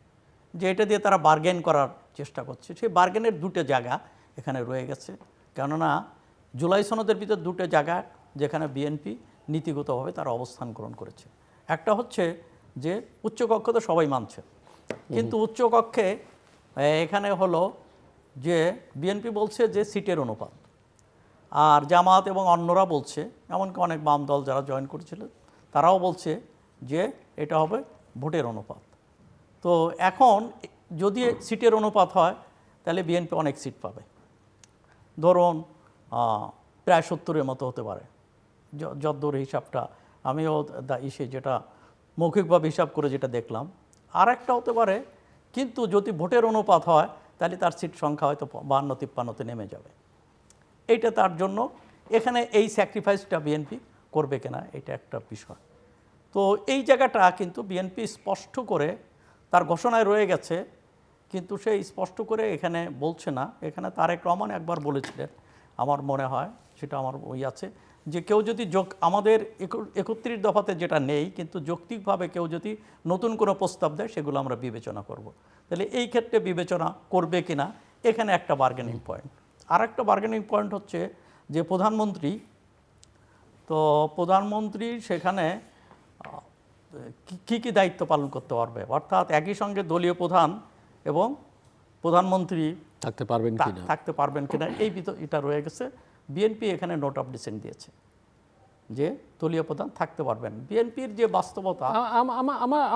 যে এটা দিয়ে তারা বার্গেন করার চেষ্টা করছে। সেই বার্গেনের দুটো জায়গা এখানে রয়ে গেছে, কেননা জুলাই সনদের ভিতর দুটো জায়গা যেখানে বিএনপি নীতিগতভাবে তারা অবস্থান গ্রহণ করেছে। একটা হচ্ছে যে উচ্চকক্ষ তো সবাই মানছে, কিন্তু উচ্চকক্ষে এখানে হলো যে বিএনপি বলছে যে সিটের অনুপাত, আর জামাত এবং অন্যরা বলছে, এমনকি অনেক বাম দল যারা জয়েন করেছিল তারাও বলছে যে এটা হবে ভোটের অনুপাত। তো এখন যদি সিটের অনুপাত হয় তাহলে বিএনপি অনেক সিট পাবে, ধরুন প্রায় 70-এর মতো হতে পারে, যদ্দূর হিসাবটা আমিও যেটা মৌখিকভাবে হিসাব করে যেটা দেখলাম। আর একটা হতে পারে, কিন্তু যদি ভোটের অনুপাত হয় তাহলে তার সিট সংখ্যা হয়তো 52-53-তে নেমে যাবে। এইটা তার জন্য এখানে এই স্যাক্রিফাইসটা বিএনপি করবে কিনা, এটা একটা বিষয়। তো তো এই জায়গাটা কিন্তু বিএনপি স্পষ্ট করে তার ঘোষণায় রয়ে গেছে, কিন্তু সে স্পষ্ট করে এখানে বলছে না। এখানে তারেক রহমান একবার বলেছিলেন, আমার মনে হয় সেটা আমার ওই আছে, যে কেউ যদি আমাদের 31 দফাতে যেটা নেই, কিন্তু যৌক্তিকভাবে কেউ যদি নতুন কোনো প্রস্তাব দেয় সেগুলো আমরা বিবেচনা করব। তাহলে এই ক্ষেত্রে বিবেচনা করবে কিনা, এখানে একটা বার্গেনিং পয়েন্ট। আর একটা বার্গেনিং পয়েন্ট হচ্ছে যে প্রধানমন্ত্রী সেখানে কী কী দায়িত্ব পালন করতে পারবে, অর্থাৎ একই সঙ্গে দলীয় প্রধান এবং প্রধানমন্ত্রী থাকতে পারবেন কিনা এটা রয়ে গেছে। বিএনপি এখানে নোট অফ ডিসেন্ট দিয়েছে যে দলীয় প্রধান থাকতে পারবেন। বিএনপির যে বাস্তবতা,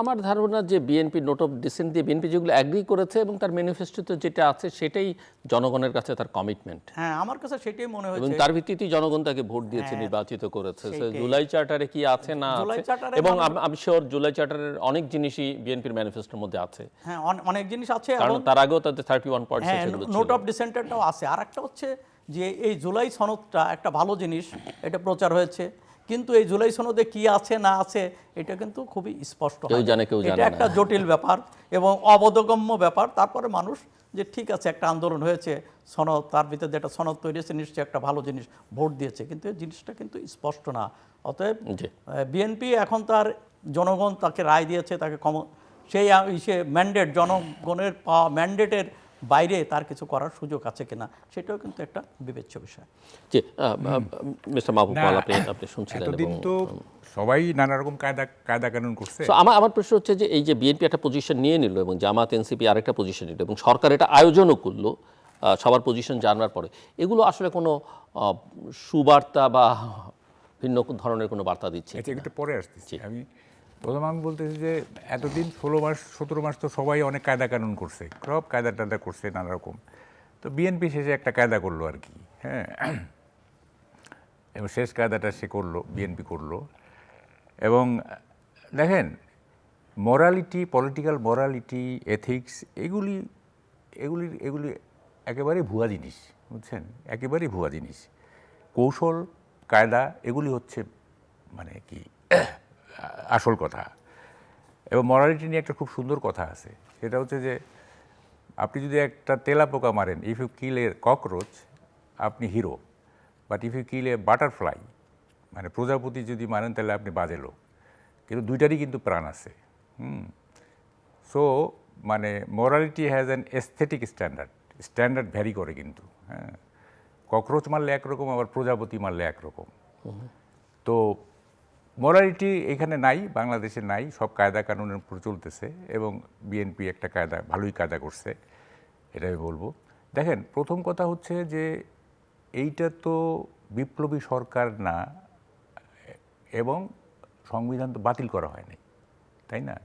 আমার ধারণা যে বিএনপি নোট অফ ডিসেন্ট দিয়ে বিএনপি যেগুলো অ্যাগ্রি করেছে এবং তার ম্যানিফেস্টোতে যেটা আছে সেটাই জনগণের কাছে তার কমিটমেন্ট। হ্যাঁ, আমার কাছে সেটাই মনে হয়েছে, এবং তার ভিত্তিতেই জনগণ তাকে ভোট দিয়েছে, নির্বাচিত করেছে। জুলাই চার্টারে কি আছে না আছে, এবং আমি শিওর জুলাই চার্টারের অনেক জিনিসই বিএনপির ম্যানিফেস্টোর মধ্যে আছে। হ্যাঁ, অনেক জিনিস আছে, কারণ তার আগেও তাদের 31 পয়েন্ট নোট অফ ডিসেন্টটাও আছে। আর একটা হচ্ছে যে এই জুলাই সনদটা একটা ভালো জিনিস, এটা প্রচার হয়েছে, কিন্তু এই জুলাই সনদে কি আছে না আছে এটা কিন্তু খুবই স্পষ্ট, এটা একটা জটিল ব্যাপার এবং অবোধগম্য ব্যাপার। তারপরে মানুষ যে ঠিক আছে একটা আন্দোলন হয়েছে, সনদ, তার ভিতরে যেটা সনদ তৈরি হয়েছে নিশ্চয়ই একটা ভালো জিনিস, ভোট দিয়েছে, কিন্তু এই জিনিসটা কিন্তু স্পষ্ট না। অতএব বিএনপি এখন তার জনগণ তাকে রায় দিয়েছে, তাকে সেই ম্যান্ডেট, জনগণের পাওয়া ম্যান্ডেটের বাইরে তার কিছু করার সুযোগ আছে কিনা সেটাও কিন্তু একটা বিবেচ্য বিষয়। জি, মিস্টার মাহবুব পাল, আপনি শুনছিলেন। এতদিন তো সবাই নানা রকম কায়দা কানুন করছে। আমার প্রশ্ন হচ্ছে যে এই যে বিএনপি একটা পজিশন নিয়ে নিল এবং জামাত এনসিপি আরেকটা পজিশন নিল এবং সরকার এটা আয়োজনও করলো সবার পজিশন জানার পরে, এগুলো আসলে কোনো সুবার্তা বা ভিন্ন ধরনের কোনো বার্তা দিচ্ছে? একটু পরে আসতেছি। আমি বলতেছি যে এতদিন 16 মাস তো সবাই অনেক কায়দা কানুন করছে, সব কায়দা করছে নানা রকম। তো বিএনপি শেষে একটা কায়দা করলো আর কি, হ্যাঁ, এবং শেষ কায়দাটা সে করলো, বিএনপি করলো। এবং দেখেন, মোরালিটি, পলিটিক্যাল মোরালিটি, এথিক্স, এগুলি একেবারেই ভুয়া জিনিস, বুঝছেন, একেবারেই ভুয়া জিনিস। কৌশল, কায়দা, এগুলি হচ্ছে মানে কি আসল কথা। এবং মরালিটি নিয়ে একটা খুব সুন্দর কথা আছে, সেটা হচ্ছে যে আপনি যদি একটা তেলাপোকা মারেন, if you kill a cockroach আপনি hero, but if you kill a butterfly, মানে প্রজাপতি যদি মারেন তাহলে আপনি বাজে লোক। কিন্তু দুইটারই কিন্তু প্রাণ আছে। সো মানে morality has an aesthetic standard vary করে কিন্তু, হ্যাঁ, ককরোচ মারলে একরকম, আবার প্রজাপতি মারলে একরকম। তো মোরালিটি এখানে নাই, বাংলাদেশে নাই, সব কায়দা কানুনের উপর চলতেছে এবং বিএনপি একটা ভালোই কায়দা করছে, এটা আমি বলবো। দেখেন, প্রথম কথা হচ্ছে যে এইটা তো বিপ্লবী সরকার না, এবং সংবিধান তো বাতিল করা হয়নি, তাই না?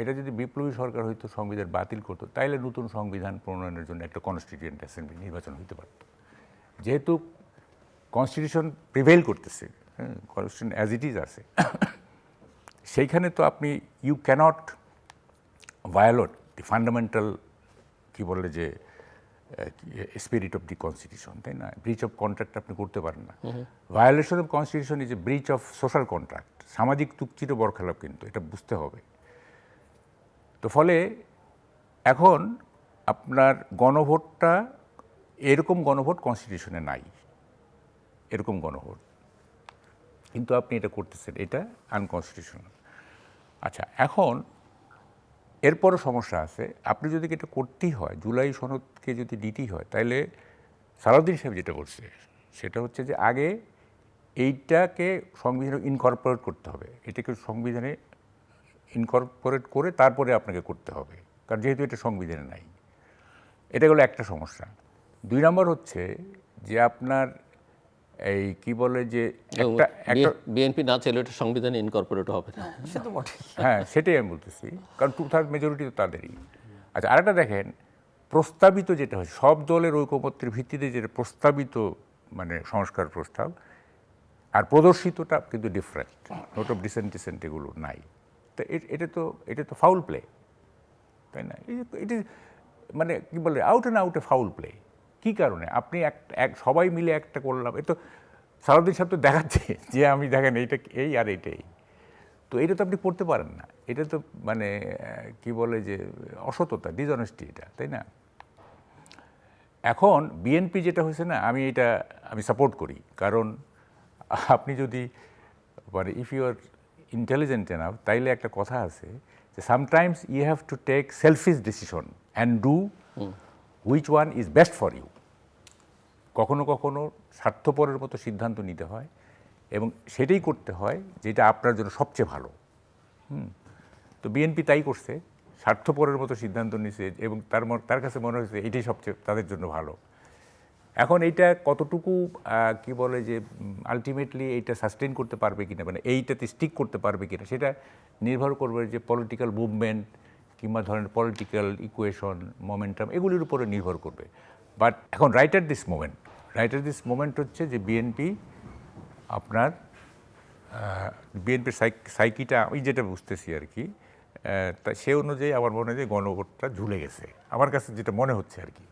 এটা যদি বিপ্লবী সরকার হইতো, সংবিধান বাতিল করতো, তাইলে নতুন সংবিধান প্রণয়নের জন্য একটা কনস্টিটিউয়েন্ট অ্যাসেম্বলি নির্বাচন হইতে পারত। যেহেতু কনস্টিটিউশন প্রিভেইল করতেছে, কনস্টিটিউশন অ্যাজ ইট ইজ আছে, সেইখানে তো আপনি you cannot violate the fundamental, কি বলে যে স্পিরিট অফ দি কনস্টিটিউশন, তাই না? ব্রিচ অফ কন্ট্রাক্ট আপনি করতে পারেন না। Violation of constitution is a breach of social contract, সামাজিক চুক্তিরও বরখেলাপ, কিন্তু এটা বুঝতে হবে। তো ফলে এখন আপনার গণভোটটা, এরকম গণভোট কনস্টিটিউশনে নাই, এরকম গণভোট, কিন্তু আপনি এটা করতেছেন, এটা আনকনস্টিটিউশনাল। আচ্ছা, এখন এরপরও সমস্যা আছে। আপনি যদি এটা করতেই হয়, জুলাই সনদকে যদি দিতেই হয়, তাহলে সালাউদ্দিন সাহেব যেটা বলছে সেটা হচ্ছে যে আগে এইটাকে সংবিধানে ইনকর্পোরেট করতে হবে, এটাকে সংবিধানে ইনকর্পোরেট করে তারপরে আপনাকে করতে হবে, কারণ যেহেতু এটা সংবিধানে নাই। এটা হলো একটা সমস্যা। 2 নম্বর হচ্ছে যে আপনার এই কি বলে যে বিএনপি না চাইলে এটা সংবিধানে ইনকর্পোরেট হবে না, সেটা বটে। হ্যাঁ, সেটাই আমি বলতেছি, কারণ 2/3 মেজরিটি তো তাদেরই। আচ্ছা, আরেকটা দেখেন, প্রস্তাবিত যেটা হয়, সব দলের ঐকমত্যের ভিত্তিতে যেটা প্রস্তাবিত, মানে সংস্কার প্রস্তাব, আর প্রদর্শিতটা কিন্তু ডিফারেন্ট। নোট অফ ডিসেন্ট এগুলো নাই। তো এটা তো ফাউল প্লে, তাই না? এটা মানে কি বলে, out and out a foul play. কী কারণে আপনি সবাই মিলে একটা করলাম, এ তো সালাউদ্দিন সাহেব তো দেখাচ্ছে যে আমি দেখেন এইটা এই আর এইটাই। তো এটা তো আপনি করতে পারেন না, এটা তো মানে কি বলে যে অসততা, ডিসঅনেস্টি এটা, তাই না? এখন বিএনপি যেটা হয়েছে না, আমি সাপোর্ট করি, কারণ আপনি যদি মানে if you are intelligent enough, তাইলে একটা কথা আছে যে sometimes you have to take selfish decision and do which one is best for you. কখনো কখনো স্বার্থপরের মতো সিদ্ধান্ত নিতে হয় এবং সেটাই করতে হয় যেটা আপনার জন্য সবচেয়ে ভালো। তো বিএনপি তাই করছে, স্বার্থপরের মতো সিদ্ধান্ত নিছে এবং তার কাছে মনে হয়েছে এটাই সবচেয়ে তাদের জন্য ভালো। এখন এইটা কতটুকু কি বলে যে আলটিমেটলি এইটা সাস্টেন করতে পারবে কিনা, মানে এইটাতে স্টিক করতে পারবে কিনা, সেটা নির্ভর করবে যে পলিটিক্যাল মুভমেন্ট কিংবা ধরেন পলিটিক্যাল ইকুয়েশন, মোমেন্টাম, এগুলির উপরে নির্ভর করবে। বাট এখন রাইট অ্যাট দিস মোমেন্ট হচ্ছে যে বিএনপি আপনার বিএনপির সাইকিটা আমি যেটা বুঝতেছি আর কি, তা সে অনুযায়ী আমার মনে হয় যে গণভোটটা ঝুলে গেছে, আমার কাছে যেটা মনে হচ্ছে আর কি।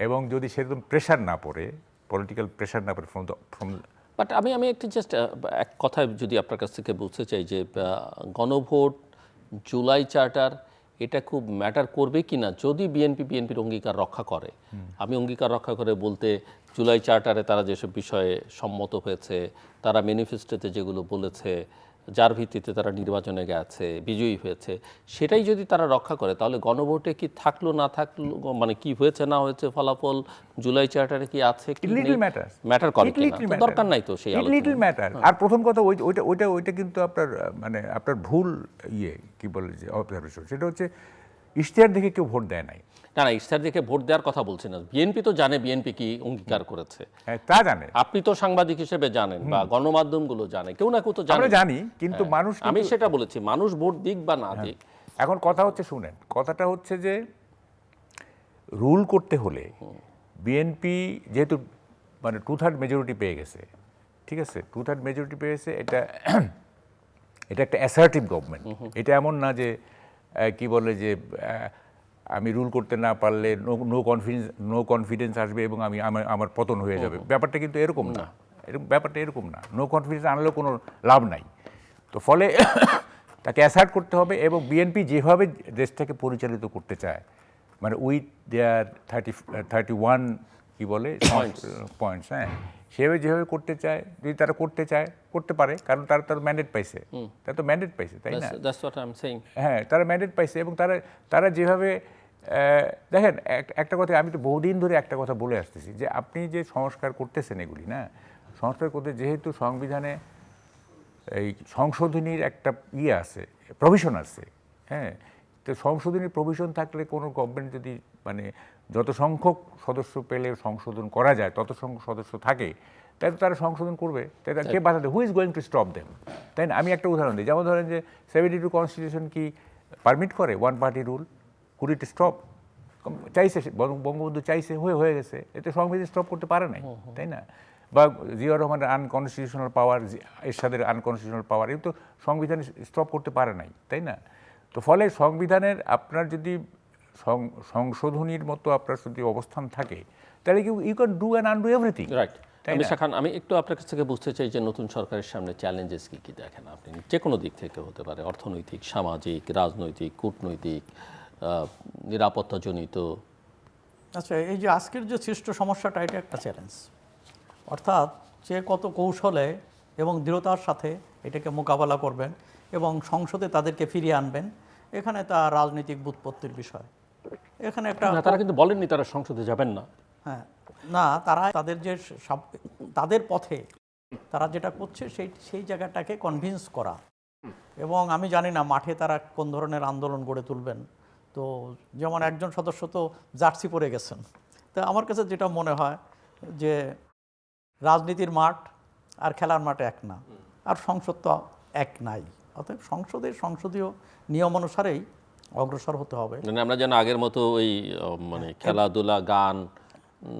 এবং যদি সেরকম প্রেশার না পড়ে, পলিটিক্যাল প্রেশার না পড়ে ফ্রম বাট আমি একটু জাস্ট এক কথায় যদি আপনার কাছ থেকে বলতে চাই যে গণভোট, জুলাই চার্টার, এটা খুব ম্যাটার করবে কি না যদি বিএনপির অঙ্গীকার রক্ষা করে। আমি অঙ্গীকার রক্ষা করে বলতে জুলাই চার্টারে তারা যেসব বিষয়ে সম্মত হয়েছে, তারা ম্যানিফেস্টোতে যেগুলো বলেছে, যার ভিত্তিতে তারা নির্বাচনে গেছে, বিজয়ী হয়েছে, সেটাই যদি তারা রক্ষা করে, তাহলে গণভোটে কি থাকলো না থাকলো, মানে কি হয়েছে না হয়েছে ফলাফল জুলাই চার্টারে কি আছে কি ম্যাটার করে কিনা, তো দরকার নাই তো সেই লিটল ম্যাটার। আর প্রথম কথা ওইটা কিন্তু আপনার মানে আপনার ভুল কি বলে যে অবজারভেশন, সেটা হচ্ছে ইশতেহার দেখে কেউ ভোট দেয় নাই। না, ইশতেহার দেখে ভোট দেওয়ার কথা বলছি না, বিএনপি তো জানে বিএনপি কি অঙ্গীকার করেছে, হ্যাঁ তা জানে, আপনি তো সাংবাদিক হিসেবে জানেন বা গণমাধ্যমগুলো জানে, কেউ না কেউ তো জানে, আমরা জানি, কিন্তু মানুষ, আমি সেটা বলেছি মানুষ ভোট দিক বা না দিক। এখন কথা হচ্ছে, শুনেন, কথাটা হচ্ছে যে রুল করতে হলে বিএনপি যেহেতু মানে 2/3 মেজরিটি পেয়ে গেছে, ঠিক আছে, 2/3 মেজরিটি পেয়েছে, এটা একটা অ্যাসার্টিভ গভর্নমেন্ট। এটা এমন না যে কি বলে যে আমি রুল করতে না পারলে নো কনফিডেন্স আসবে এবং আমার পতন হয়ে যাবে, ব্যাপারটা কিন্তু এরকম না, ব্যাপারটা এরকম না। নো কনফিডেন্স আনলেও কোনো লাভ নাই। তো ফলে তাকে অ্যাসার্ট করতে হবে এবং বিএনপি যেভাবে দেশটাকে পরিচালিত করতে চায়, মানে উইথ দেয়ার 31 কি বলে পয়েন্টস, হ্যাঁ, সেভাবে যেভাবে করতে চায়, যদি তারা করতে চায় করতে পারে, কারণ তারা তার ম্যান্ডেট পাইছে, তারা তো ম্যান্ডেট পাইছে, তাই না? হ্যাঁ, তারা ম্যান্ডেট পাইছে এবং তারা যেভাবে দেখেন, একটা কথা আমি তো বহুদিন ধরে একটা কথা বলে আসতেছি যে আপনি যে সংস্কার করতেছেন এগুলি না, সংস্কার করতে যেহেতু সংবিধানে এই সংশোধনীর একটা আছে, প্রভিশন আছে, হ্যাঁ, তো সংশোধনীর প্রভিশন থাকলে কোনো গভর্নমেন্ট যদি মানে যত সংখ্যক সদস্য পেলে সংশোধন করা যায় তত সংখ্যক সদস্য থাকে, তাই তো তারা সংশোধন করবে, তাই কে বাধা দেয়? Who is going to stop them? তাই না? আমি একটা উদাহরণ দিই, যেমন ধরেন যে 72 কনস্টিটিউশন কি পারমিট করে one party rule? Could it stop? চাইছে, বঙ্গবন্ধু চাইছে, হয়ে গেছে, এতে সংবিধান স্টপ করতে পারে নাই, তাই না? বা জিয়াউর রহমানের আনকনস্টিটিউশনাল পাওয়ার, এরশাদের আনকনস্টিটিউশনাল পাওয়ার, এই তো সংবিধান স্টপ করতে পারে নাই, তাই না? তো ফলে সংবিধানের আপনার যদি সংশোধনীর মতো আপনার যদি অবস্থান থাকে, তাহলে you can do and undo everything, right. Khan, আমি একটু আপনার কাছ থেকে বুঝতে চাই যে নতুন সরকারের সামনে চ্যালেঞ্জেস কী কী দেখেন আপনি, যে কোনো দিক থেকে হতে পারে, অর্থনৈতিক, সামাজিক, রাজনৈতিক, কূটনৈতিক, নিরাপত্তাজনিত। আচ্ছা, এই যে আজকের যে সৃষ্ট সমস্যাটা, এটা একটা চ্যালেঞ্জ, অর্থাৎ যে কত কৌশলে এবং দৃঢ়তার সাথে এটাকে মোকাবেলা করবেন এবং সংসদে তাদেরকে ফিরিয়ে আনবেন, এখানে তার রাজনৈতিক ব্যুৎপত্তির বিষয়। এখানে একটা, তারা কিন্তু বলেননি তারা সংসদে যাবেন না। হ্যাঁ, না, তারা তাদের যে তাদের পথে তারা যেটা করছে সেই জায়গাটাকে কনভিন্স করা, এবং আমি জানি না মাঠে তারা কোন ধরনের আন্দোলন গড়ে তুলবেন। তো যেমন একজন সদস্য তো জার্সি পরে গেছেন, তো আমার কাছে যেটা মনে হয় যে রাজনীতির মাঠ আর খেলার মাঠ এক না, আর সংসদ তো এক নাই, অতএব সংসদীয় নিয়ম অনুসারেই অগ্রসর হতে হবে। মানে আমরা যেন আগের মতো ওই মানে খেলাধুলা, গান,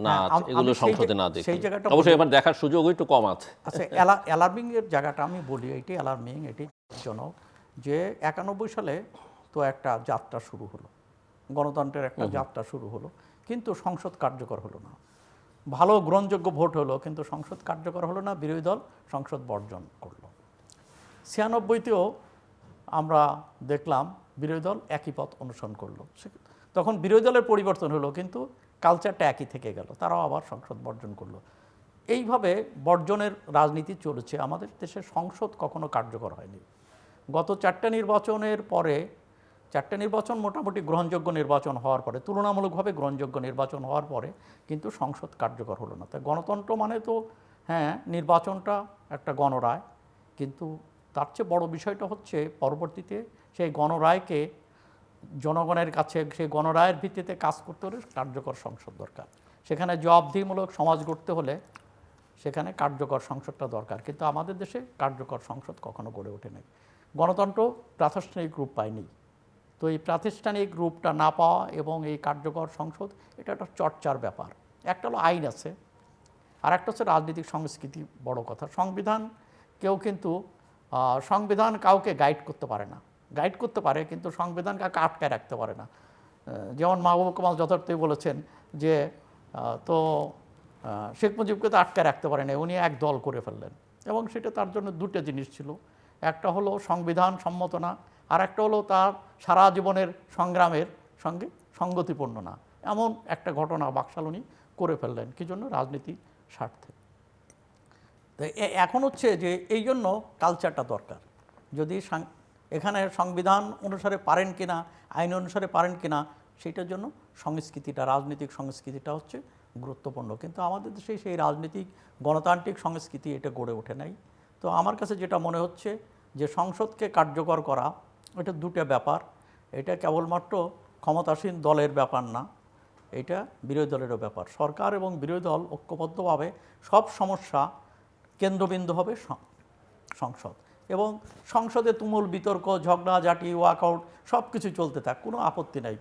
নাচ, এগুলো সংসদে না দেখি। সেই জায়গাটা অবশ্যই এবার দেখার সুযোগ একটু কম আছে। আচ্ছা, অ্যালার্মিং এর জায়গাটা আমি বলি, এটি অ্যালার্মিং, এটি জনক, যে 91 সালে তো একটা যাত্রা শুরু হলো, গণতন্ত্রের একটা যাত্রা শুরু হলো, কিন্তু সংসদ কার্যকর হলো না। ভালো গ্রহণযোগ্য ভোট হলো, কিন্তু সংসদ কার্যকর হলো না, বিরোধী দল সংসদ বর্জন করলো। 96তেও আমরা দেখলাম বিরোধী দল একই পথ অনুসরণ করলো, তখন বিরোধী দলের পরিবর্তন হলো কিন্তু কালচারটা একই থেকে গেল, তারাও আবার সংসদ বর্জন করলো। এইভাবে বর্জনের রাজনীতি চলেছে। আমাদের দেশে সংসদ কখনো কার্যকর হয়নি। গত 4টা নির্বাচনের পরে, 4টা নির্বাচন মোটামুটি গ্রহণযোগ্য নির্বাচন হওয়ার পরে, তুলনামূলকভাবে গ্রহণযোগ্য নির্বাচন হওয়ার পরে কিন্তু সংসদ কার্যকর হলো না। তাই গণতন্ত্র মানে তো হ্যাঁ নির্বাচনটা একটা গণরায়, কিন্তু তার চেয়ে বড় বিষয়টা হচ্ছে পরবর্তীতে সেই গণরায়কে জনগণের কাছে, সেই গণরায়ের ভিত্তিতে কাজ করতে হলে কার্যকর সংসদ দরকার। সেখানে জবাবদিহিমূলক সমাজ গড়তে হলে সেখানে কার্যকর সংসদটা দরকার, কিন্তু আমাদের দেশে কার্যকর সংসদ কখনো গড়ে ওঠে নাই। গণতন্ত্র প্রাতিষ্ঠানিক রূপ পায়নি। তো এই প্রাতিষ্ঠানিক রূপটা না পাওয়া এবং এই কার্যকর সংসদ, এটা একটা চর্চার ব্যাপার। একটা হলো আইন আছে, আর একটা হচ্ছে রাজনৈতিক সংস্কৃতি। বড় কথা, সংবিধান কেউ কিন্তু সংবিধান কাউকে গাইড করতে পারে না। গাইড করতে পারে কিন্তু সংবিধান কাউকে আটকায় রাখতে পারে না। যেমন মাহবুব কামাল যথার্থই বলেছেন যে তো শেখ মুজিবকে তো আটকায় রাখতে পারে না, উনি এক দল করে ফেললেন। এবং সেটা তার জন্য দুটো জিনিস ছিল, একটা হলো সংবিধান সম্মত না, আর একটা হলো তার সারা জীবনের সংগ্রামের সঙ্গে সঙ্গতিপূর্ণ না। এমন একটা ঘটনা বাকশাল উনি করে ফেললেন, কি জন্য? রাজনীতি স্বার্থে। তো এখন হচ্ছে যে এই জন্য কালচারটা দরকার। যদি এখানে সংবিধান অনুসারে পারেন কিনা, আইন অনুসারে পারেন কিনা, সেইটার জন্য সংস্কৃতিটা, রাজনৈতিক সংস্কৃতিটা হচ্ছে গুরুত্বপূর্ণ। কিন্তু আমাদের দেশে সেই রাজনৈতিক গণতান্ত্রিক সংস্কৃতি এটা গড়ে ওঠে নাই। তো আমার কাছে যেটা মনে হচ্ছে যে সংসদকে কার্যকর করা, এটা দুটো ব্যাপার। এটা কেবলমাত্র ক্ষমতাসীন দলের ব্যাপার না, এটা বিরোধী দলেরও ব্যাপার। সরকার এবং বিরোধী দল ঐক্যবদ্ধভাবে সব সমস্যা কেন্দ্রবিন্দু হবে সংসদ, এবং সংসদে তুমুল বিতর্ক, ঝগড়াঝাটি, ওয়াকআউট সব কিছু চলতে থাক, কোনো আপত্তি নাই।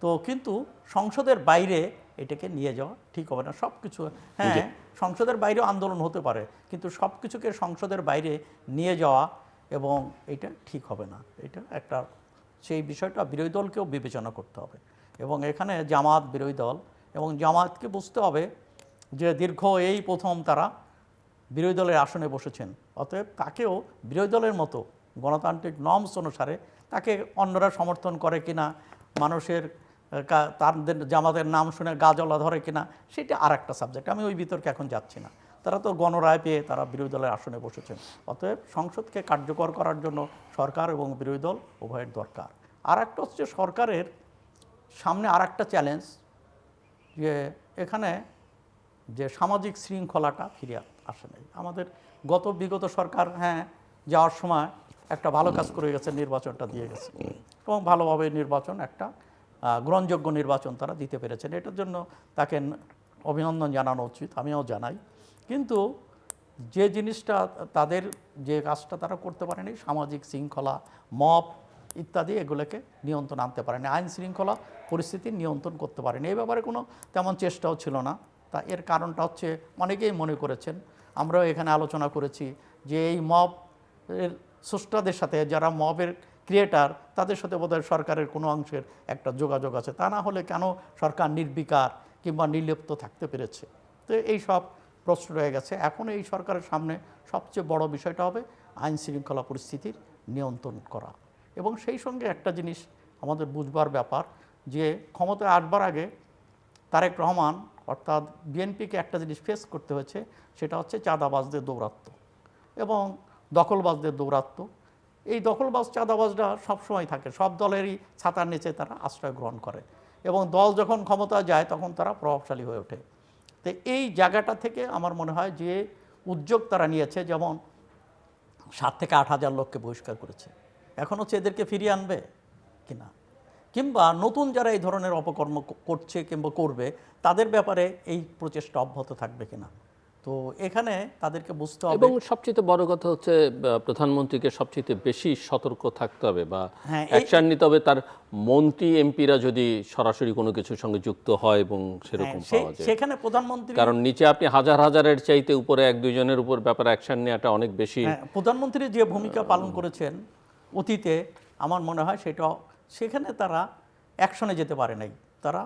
তো কিন্তু সংসদের বাইরে এটাকে নিয়ে যাওয়া ঠিক হবে না। সব কিছু হ্যাঁ, সংসদের বাইরেও আন্দোলন হতে পারে, কিন্তু সব কিছুকে সংসদের বাইরে নিয়ে যাওয়া এবং এটা ঠিক হবে না। এটা একটা, সেই বিষয়টা বিরোধী দলকেও বিবেচনা করতে হবে। এবং এখানে জামাত বিরোধী দল, এবং জামাতকে বুঝতে হবে যে দীর্ঘ এই প্রথম তারা বিরোধী দলের আসনে বসেছেন, অতএব তাকেও বিরোধী দলের মতো গণতান্ত্রিক নর্মস অনুসারে তাকে অন্যরা সমর্থন করে কিনা, মানুষের তাদের জামাতের নাম শুনে গা জ্বলা ধরে কিনা, সেটা আর একটা সাবজেক্ট। আমি ওই বিতর্কে এখন যাচ্ছি না। তারা তো গণরায় পেয়ে তারা বিরোধী দলের আসনে বসেছেন। অতএব সংসদকে কার্যকর করার জন্য সরকার এবং বিরোধী দল উভয়ের দরকার। আর একটা হচ্ছে সরকারের সামনে আর একটা চ্যালেঞ্জ, যে এখানে যে সামাজিক শৃঙ্খলাটা ফিরে আসে নাই। আমাদের বিগত সরকার হ্যাঁ যাওয়ার সময় একটা ভালো কাজ করে গেছে, নির্বাচনটা দিয়ে গেছে, এবং ভালোভাবে নির্বাচন, একটা গ্রহণযোগ্য নির্বাচন তারা দিতে পেরেছেন। এটার জন্য তাকে অভিনন্দন জানানো উচিত, আমিও জানাই। কিন্তু যে জিনিসটা তাদের, যে কাজটা তারা করতে পারেনি, সামাজিক শৃঙ্খলা, মব ইত্যাদি, এগুলোকে নিয়ন্ত্রণ আনতে পারেনি, আইন শৃঙ্খলা পরিস্থিতি নিয়ন্ত্রণ করতে পারেনি। এই ব্যাপারে কোনো তেমন চেষ্টাও ছিল না। তা এর কারণটা হচ্ছে, অনেকেই মনে করেছেন, আমরাও এখানে আলোচনা করেছি, যে এই মবের স্রষ্টাদের সাথে, যারা মবের ক্রিয়েটার, তাদের সাথে বোধহয় সরকারের কোনো অংশের একটা যোগাযোগ আছে। তা না হলে কেন সরকার নির্বিকার কিংবা নির্লিপ্ত থাকতে পেরেছে? তো এই সব প্রশ্ন রয়ে গেছে। এখন এই সরকারের সামনে সবচেয়ে বড় বিষয়টা হবে আইন শৃঙ্খলা পরিস্থিতির নিয়ন্ত্রণ করা। এবং সেই সঙ্গে একটা জিনিস আমাদের বুঝবার ব্যাপার, যে ক্ষমতায় আসবার আগে তারেক রহমান অর্থাৎ বিএনপিকে একটা জিনিস ফেস করতে হয়েছে, সেটা হচ্ছে চাঁদাবাজদের দৌরাত্ম্য এবং দখলবাজদের দৌরাত্ম্য। এই দখলবাজ চাঁদাবাজরা সবসময় থাকে, সব দলেরই ছাতার নিচে তারা আশ্রয় গ্রহণ করে, এবং দল যখন ক্ষমতায় যায় তখন তারা প্রভাবশালী হয়ে ওঠে। তো এই জায়গাটা থেকে আমার মনে হয় যে উদ্যোগ তারা নিয়েছে, যেমন 7 থেকে 8 হাজার লোককে বহিষ্কার করেছে, এখন হচ্ছে এদেরকে ফিরিয়ে আনবে কিনা, কিংবা নতুন যারা এই ধরনের অপকর্ম করছে কিংবা করবে, তাদের ব্যাপারে এই প্রচেষ্টা অব্যাহত থাকবে কিনা। তো এখানে তাদেরকে বুঝতে হবে। এবং সবচেয়ে বড় কথা হচ্ছে প্রধানমন্ত্রীকে সবচেয়ে বেশি সতর্ক থাকতে হবে বা অ্যাকশন নিতে হবে, তার মন্ত্রী এমপিরা যদি সরাসরি কোনো কিছুর সঙ্গে যুক্ত হয় এবং সেরকম পাওয়া যায়, সেখানে প্রধানমন্ত্রী, কারণ নিচে আপনি হাজার হাজারের চাইতে উপরে 1-2 জনের উপর ব্যাপারে অ্যাকশন নেওয়াটা অনেক বেশি। প্রধানমন্ত্রী যে ভূমিকা পালন করেছেন অতীতে, আমার মনে হয় সেটা, সেখানে তারা অ্যাকশনে যেতে পারে নাই। তারা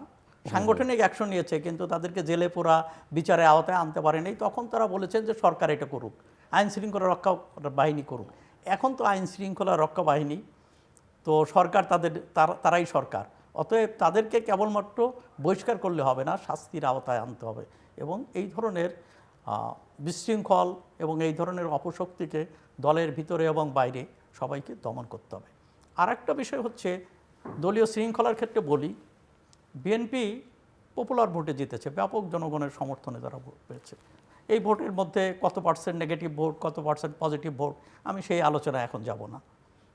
সাংগঠনিক অ্যাকশন নিয়েছে, কিন্তু তাদেরকে জেলে পোরা বিচারে আওতায় আনতে পারেনি। তখন তারা বলেছেন যে সরকার এটা করুক, আইন শৃঙ্খলা রক্ষা বাহিনী করুক। এখন তো আইন শৃঙ্খলা রক্ষা বাহিনী, তো সরকার তারাই সরকার, অতএব তাদেরকে কেবলমাত্র বহিষ্কার করলে হবে না, শাস্তির আওতায় আনতে হবে এবং এই ধরনের বিশৃঙ্খল এবং এই ধরনের অপশক্তিকে দলের ভিতরে এবং বাইরে সবাইকে দমন করতে হবে। আর একটা বিষয় হচ্ছে দলীয় শৃঙ্খলার ক্ষেত্রে বলি, বিএনপি পপুলার ভোটে জিতেছে, ব্যাপক জনগণের সমর্থনে তারা ভোট পেয়েছে। এই ভোটের মধ্যে কত পার্সেন্ট নেগেটিভ ভোট, কত পার্সেন্ট পজিটিভ ভোট, আমি সেই আলোচনায় এখন যাব না।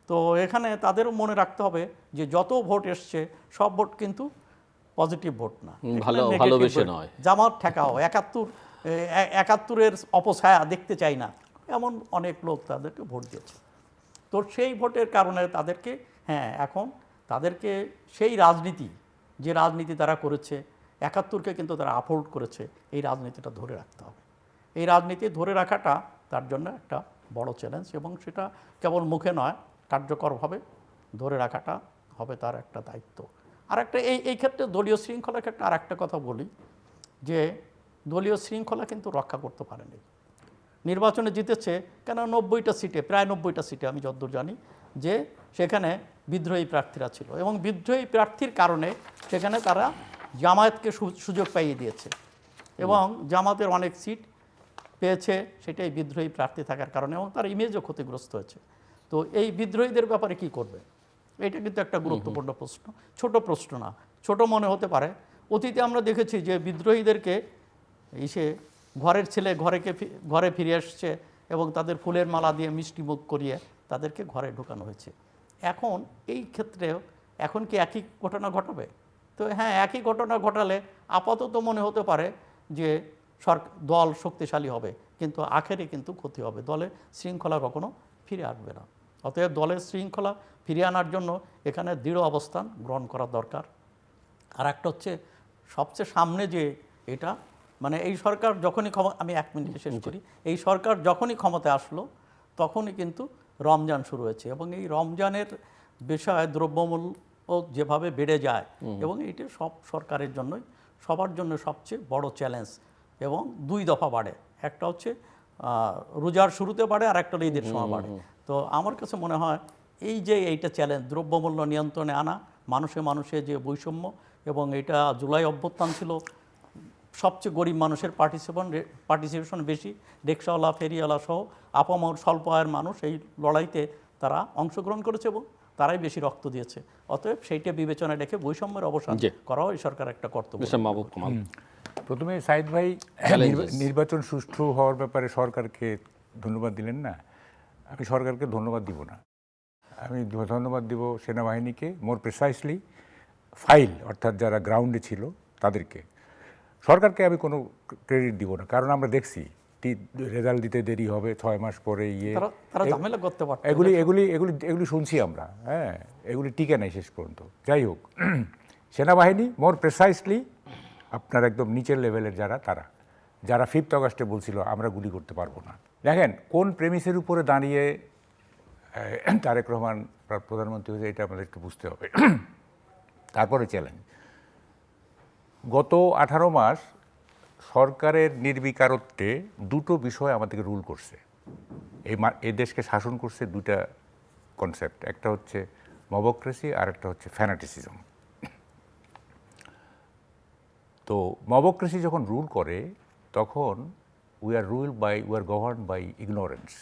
তো এখানে তাদেরও মনে রাখতে হবে যে যত ভোট এসছে সব ভোট কিন্তু পজিটিভ ভোট না, ভালোবেসে নয়। জামাত ঠেকাও, 71-এর অপছায়া দেখতে চাই না, এমন অনেক লোক তাদেরকে ভোট দিয়েছে। তো সেই ভোটের কারণে তাদেরকে এখন তাদেরকে সেই রাজনীতি, যে রাজনীতি তারা করেছে, 71কে কিন্তু তারা আপহোল্ড করেছে, এই রাজনীতিটা ধরে রাখতে হবে। এই রাজনীতি ধরে রাখাটা তার জন্য একটা বড় চ্যালেঞ্জ এবং সেটা কেবল মুখে নয়, কার্যকরভাবে ধরে রাখাটা হবে তার একটা দায়িত্ব। আর একটা এই ক্ষেত্রে দলীয় শৃঙ্খলার ক্ষেত্রে আর একটা কথা বলি যে দলীয় শৃঙ্খলা কিন্তু রক্ষা করতে পারেনি। নির্বাচনে জিতেছে কেন 90টা সিটে, প্রায় 90টা সিটে আমি যতদূর জানি, যে সেখানে বিদ্রোহী প্রার্থীরা ছিল এবং বিদ্রোহী প্রার্থীর কারণে সেখানে তারা জামায়াতকে সুযোগ পাইয়ে দিয়েছে এবং জামাতের অনেক সিট পেয়েছে সেটাই বিদ্রোহী প্রার্থী থাকার কারণে, এবং তার ইমেজও ক্ষতিগ্রস্ত হয়েছে। তো এই বিদ্রোহীদের ব্যাপারে কি করবে, এটা কিন্তু একটা গুরুত্বপূর্ণ প্রশ্ন, ছোট প্রশ্ন না, ছোট মনে হতে পারে। অতীতে আমরা দেখেছি যে বিদ্রোহীদেরকে এসে ঘরের ছেলে ঘরে ফিরে আসছে এবং তাদের ফুলের মালা দিয়ে মিষ্টি মুখ করিয়ে তাদেরকে ঘরে ঢোকানো হয়েছে। এখন এই ক্ষেত্রেও এখন কি একই ঘটনা ঘটাবে? তো একই ঘটনা ঘটালে আপাতত মনে হতে পারে যে দল শক্তিশালী হবে, কিন্তু আখেরে কিন্তু ক্ষতি হবে, দলে শৃঙ্খলা কখনো ফিরে আসবে না। অতএব দলের শৃঙ্খলা ফিরিয়ে আনার জন্য এখানে দৃঢ় অবস্থান গ্রহণ করা দরকার। আর একটা হচ্ছে সবচেয়ে সামনে যে এটা, মানে এই সরকার যখনই আমি 1 মিনিটে শেষ করি, এই সরকার যখনই ক্ষমতায় আসলো তখনই কিন্তু রমজান শুরু হয়েছে এবং এই রমজানের বিষয়ে দ্রব্যমূল্য যেভাবে বেড়ে যায় এবং এইটা সব সরকারের জন্যই, সবার জন্য সবচেয়ে বড় চ্যালেঞ্জ এবং 2 দফা বাড়ে, একটা হচ্ছে রোজার শুরুতে বাড়ে আর একটা ঈদের সময় বাড়ে। তো আমার কাছে মনে হয় এইটা চ্যালেঞ্জ, দ্রব্যমূল্য নিয়ন্ত্রণে আনা, মানুষে যে বৈষম্য, এবং এটা জুলাই অভ্যুত্থান ছিল, সবচেয়ে গরিব মানুষের পার্টিসিপেশন বেশি, রিকশাওয়ালা, ফেরিওয়ালা সহ আপামর স্বল্প আয়ের মানুষ এই লড়াইতে তারা অংশগ্রহণ করেছে এবং তারাই বেশি রক্ত দিয়েছে। অতএব সেইটা বিবেচনায় রেখে বৈষম্যের অবসান করাও এই সরকার একটা কর্তব্য। প্রথমে সাইদ ভাই নির্বাচন সুষ্ঠু হওয়ার ব্যাপারে সরকারকে ধন্যবাদ দিলেন না, আমি সরকারকে ধন্যবাদ দিব না, আমি ধন্যবাদ দিব সেনাবাহিনীকে, মোর প্রিসাইসলি ফাইল অর্থাৎ যারা গ্রাউন্ডে ছিল তাদেরকে। সরকারকে আমি কোনো ক্রেডিট দিব না, কারণ আমরা দেখছি রেজাল্ট দিতে দেরি হবে, 6 মাস পরে এগুলি শুনছি আমরা, এগুলি টিকে নাই শেষ পর্যন্ত। যাই হোক, সেনাবাহিনী মোর প্রিসাইসলি আপনার একদম নিচের লেভেলের যারা 5 অগাস্টে বলছিল আমরা গুলি করতে পারবো না। দেখেন কোন প্রেমিসের উপরে দাঁড়িয়ে তারেক রহমান প্রধানমন্ত্রী হয়েছে, এটা আমাদের একটু বুঝতে হবে। তারপরে চ্যালেঞ্জ, গত 18 মাস সরকারের নির্বিকারত্বে 2টো বিষয় আমাদেরকে রুল করছে, এই দেশকে শাসন করছে 2টা কনসেপ্ট, একটা হচ্ছে মবক্রেসি আর একটা হচ্ছে ফ্যানাটিসিজম। তো মবক্রেসি যখন রুল করে তখন we are govern by ignorance,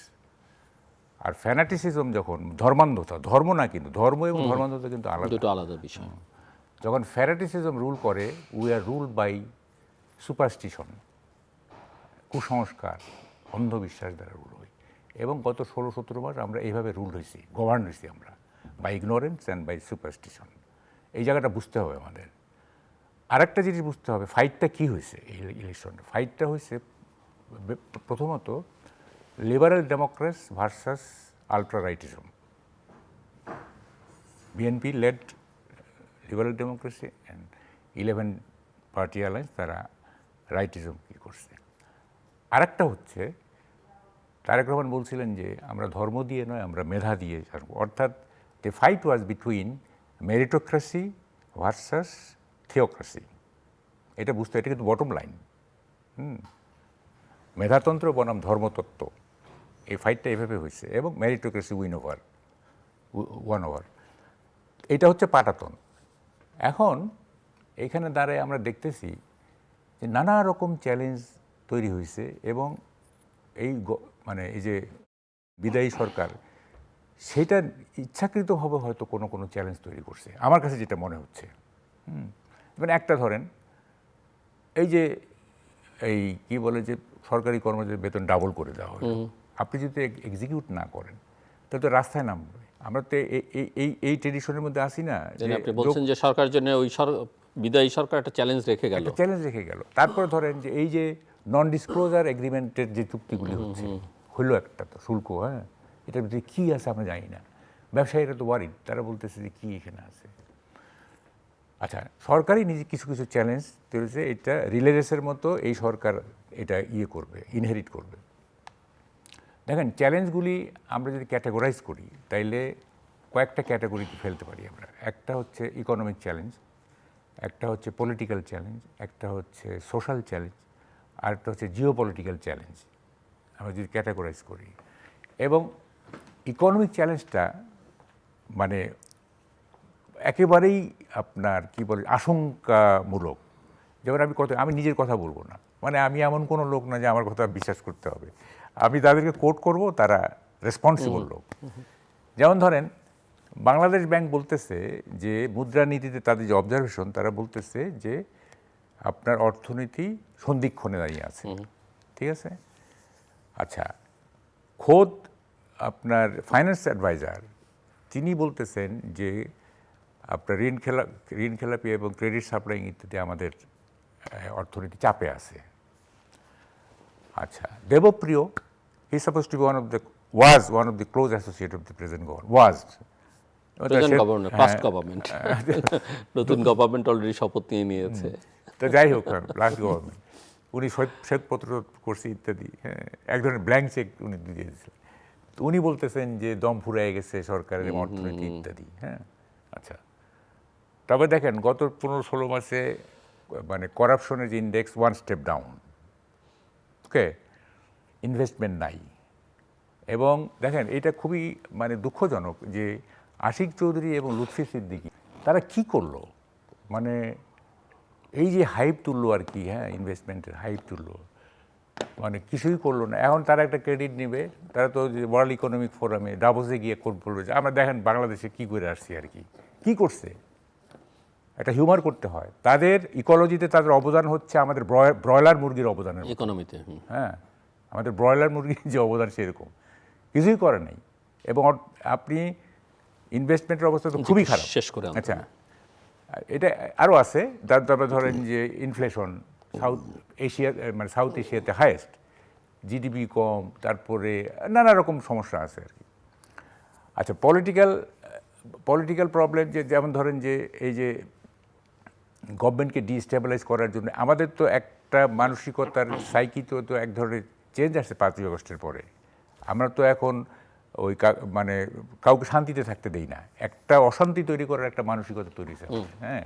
আর ফ্যানাটিসিজম যখন ধর্মান্ধতা, ধর্ম না কিন্তু, ধর্ম এবং ধর্মান্ধতা কিন্তু আলাদা বিষয়। যখন ফ্যানাটিসিজম রুল করে we are rule by superstition, কুসংস্কার, অন্ধবিশ্বাস দ্বারা রুল হই। এবং গত 16-17 মাস আমরা এইভাবে রুল হয়েছি, গভর্ন হয়েছি আমরা, by ignorance and by superstition. এই জায়গাটা বুঝতে হবে আমাদের। আরেকটা জিনিস বুঝতে হবে, ফাইটটা কী হয়েছে এই ইলেকশনটা। ফাইটটা হয়েছে প্রথমত liberal democrats versus ultra rightism. BNP led liberal democracy and 11 party alliance, তারা রাইটিজম কী করছে। আরেকটা হচ্ছে তারেক রহমান বলছিলেন যে আমরা ধর্ম দিয়ে নয়, আমরা মেধা দিয়ে ছাড়ব, অর্থাৎ the fight was between meritocracy versus theocracy. এটা বুঝতে, এটা কিন্তু বটম লাইন। মেধাতন্ত্র বনাম ধর্মতত্ত্ব, এই ফাইটটা এভাবে হয়েছে এবং মেরিটোক্রেসি ওয়ান ওভার, এটা হচ্ছে পাটাতন। এখন এখানে দাঁড়ায় আমরা দেখতেছি যে নানা রকম চ্যালেঞ্জ তৈরি হয়েছে এবং মানে এই যে বিদায়ী সরকার সেটা ইচ্ছাকৃতভাবে হয়তো কোনো কোনো চ্যালেঞ্জ তৈরি করছে, আমার কাছে যেটা মনে হচ্ছে। মানে একটা ধরেন এই যে কি বলে যে সরকারি কর্মচারীর বেতন ডাবল করে দেওয়া হলো, আপনি যদি এক্সিকিউট না করেন তাহলে তো রাস্তায় নামবে। আমরা তো এই ট্রেডিশনের মধ্যে আসি না যে আপনি বলছেন যে সরকারের জন্য ওই বিদায়ী সরকার একটা চ্যালেঞ্জ রেখে গেল। তারপরে ধরেন যে এই যে নন ডিসক্লোজার এগ্রিমেন্টের যে চুক্তিগুলি হচ্ছে, হইলো একটা তো শুল্ক, হ্যাঁ, এটার ভিতরে কী আছে আমরা জানি না। ব্যবসায়ীরা তো ওয়ারিড, তারা বলতেছে যে কী এখানে আছে। আচ্ছা, সরকারই নিজে কিছু কিছু চ্যালেঞ্জ তৈরিছে, এটা রিলে রেসের মতো এই সরকার এটা করবে, ইনহেরিট করবে। দেখেন, চ্যালেঞ্জগুলি আমরা যদি ক্যাটাগরাইজ করি তাইলে কয়েকটা ক্যাটাগরিতে ফেলতে পারি আমরা। একটা হচ্ছে ইকোনমিক চ্যালেঞ্জ, একটা হচ্ছে পলিটিক্যাল চ্যালেঞ্জ, একটা হচ্ছে সোশ্যাল চ্যালেঞ্জ, আর একটা হচ্ছে জিও পলিটিক্যাল চ্যালেঞ্জ আমরা যদি ক্যাটাগরাইজ করি। এবং ইকোনমিক চ্যালেঞ্জটা মানে একেবারেই আপনার কি বলে আশঙ্কামূলক। যেমন আমি নিজের কথা বলবো না, মানে আমি এমন কোনো লোক না যে আমার কথা বিশ্বাস করতে হবে, আমি তাদেরকে কোট করব, তারা রেসপন্সিবল লোক। যেমন ধরেন বাংলাদেশ ব্যাংক বলতেছে যে মুদ্রানীতিতে তাদের যে অবজারভেশন, তারা বলতেছে যে আপনার অর্থনীতি সন্ধিক্ষণে দাঁড়িয়ে আছে, ঠিক আছে। আচ্ছা, খোদ আপনার ফাইন্যান্স অ্যাডভাইজার তিনি বলতেছেন যে আপনার ঋণ খেলাপি এবং ক্রেডিট সাপ্লাইং ইত্যাদি আমাদের অর্থনীতি চাপে আছে। আচ্ছা, Debapriya he suppose to be was one of the close associate of the present government. নতুন গভর্নমেন্ট অলরেডি শপথ নিয়েছে। তো যাই হোক, লাস্ট গভর্নমেন্ট উনি শ্বেতপত্র করছে ইত্যাদি, হ্যাঁ, এক ধরনের ব্ল্যাঙ্ক চেক উনি দিয়ে দিয়েছিলেন। তো উনি বলতেছেন যে দম ফুরাই গেছে সরকারের অর্থনীতি ইত্যাদি, হ্যাঁ। আচ্ছা, তবে দেখেন গত 15-16 মাসে মানে করাপশনের যে ইন্ডেক্স 1 স্টেপ ডাউন, ওকে, ইনভেস্টমেন্ট নাই। এবং দেখেন এটা খুবই মানে দুঃখজনক যে আশিক চৌধুরী এবং লুৎফি সিদ্দিকী তারা কি করলো, মানে এই যে হাইপ তুললো আর কি, হ্যাঁ, ইনভেস্টমেন্টের হাইপ তুললো, মানে কিছুই করলো না। এখন তারা একটা ক্রেডিট নেবে, তারা তো ওয়ার্ল্ড ইকোনমিক ফোরামে ডাভোসে গিয়ে বললো যে আমরা দেখেন বাংলাদেশে কি করে আসছি আর কি করছে। একটা হিউমার করতে হয়, তাদের ইকোলজিতে তাদের অবদান হচ্ছে আমাদের ব্রয়লার মুরগির অবদানের ইকোনমিতে। হ্যাঁ, আমাদের ব্রয়লার মুরগির যে অবদান সেরকম কিছুই করে নাই। এবং আপনি ইনভেস্টমেন্টের অবস্থা তো খুবই খারাপ। শেষ করে আচ্ছা, এটা আরও আছে। তারপরে ধরেন যে ইনফ্লেশন সাউথ এশিয়াতে হাইয়েস্ট, জিডিপি কম, তারপরে নানা রকম সমস্যা আছে আর কি। আচ্ছা, পলিটিক্যাল প্রবলেম, যেমন ধরেন যে এই যে গভর্নমেন্টকে ডিস্টেবিলাইজ করার জন্য আমাদের তো একটা মানসিকতার সাইকিতে তো এক ধরনের চেঞ্জ আসছে 5ই আগস্টের পরে। আমরা তো এখন ওই মানে কাউকে শান্তিতে থাকতে দেই না, একটা অশান্তি তৈরি করার একটা মানসিকতা তৈরি হয়েছে, হ্যাঁ,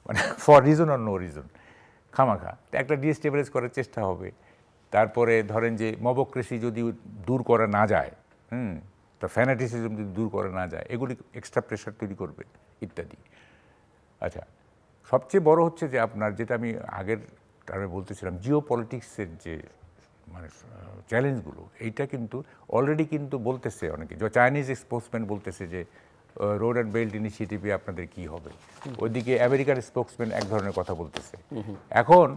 মানে for reason or no reason খামাখা একটা ডিস্টেবিলাইজ করার চেষ্টা হবে। তারপরে ধরেন যে মবক্রেসি যদি দূর করা না যায়, তো ফ্যানাটিসিজম যদি দূর করা না যায়, এগুলি এক্সট্রা প্রেশার তৈরি করবে ইত্যাদি। আচ্ছা, সবচেয়ে বড় হচ্ছে যে আপনার যেটা আমি আগের টার্মে বলতেছিলাম, জিও পলিটিক্সের যে মানে চ্যালেঞ্জগুলো, এইটা কিন্তু অলরেডি কিন্তু বলতেছে অনেকে, যে চাইনিজ স্পোক্সম্যান বলতেছে যে রোড অ্যান্ড বেল্ট ইনিশিয়েটিভে আপনাদের কি হবে, ওইদিকে আমেরিকার স্পোক্সম্যান এক ধরনের কথা বলতেছে। এখন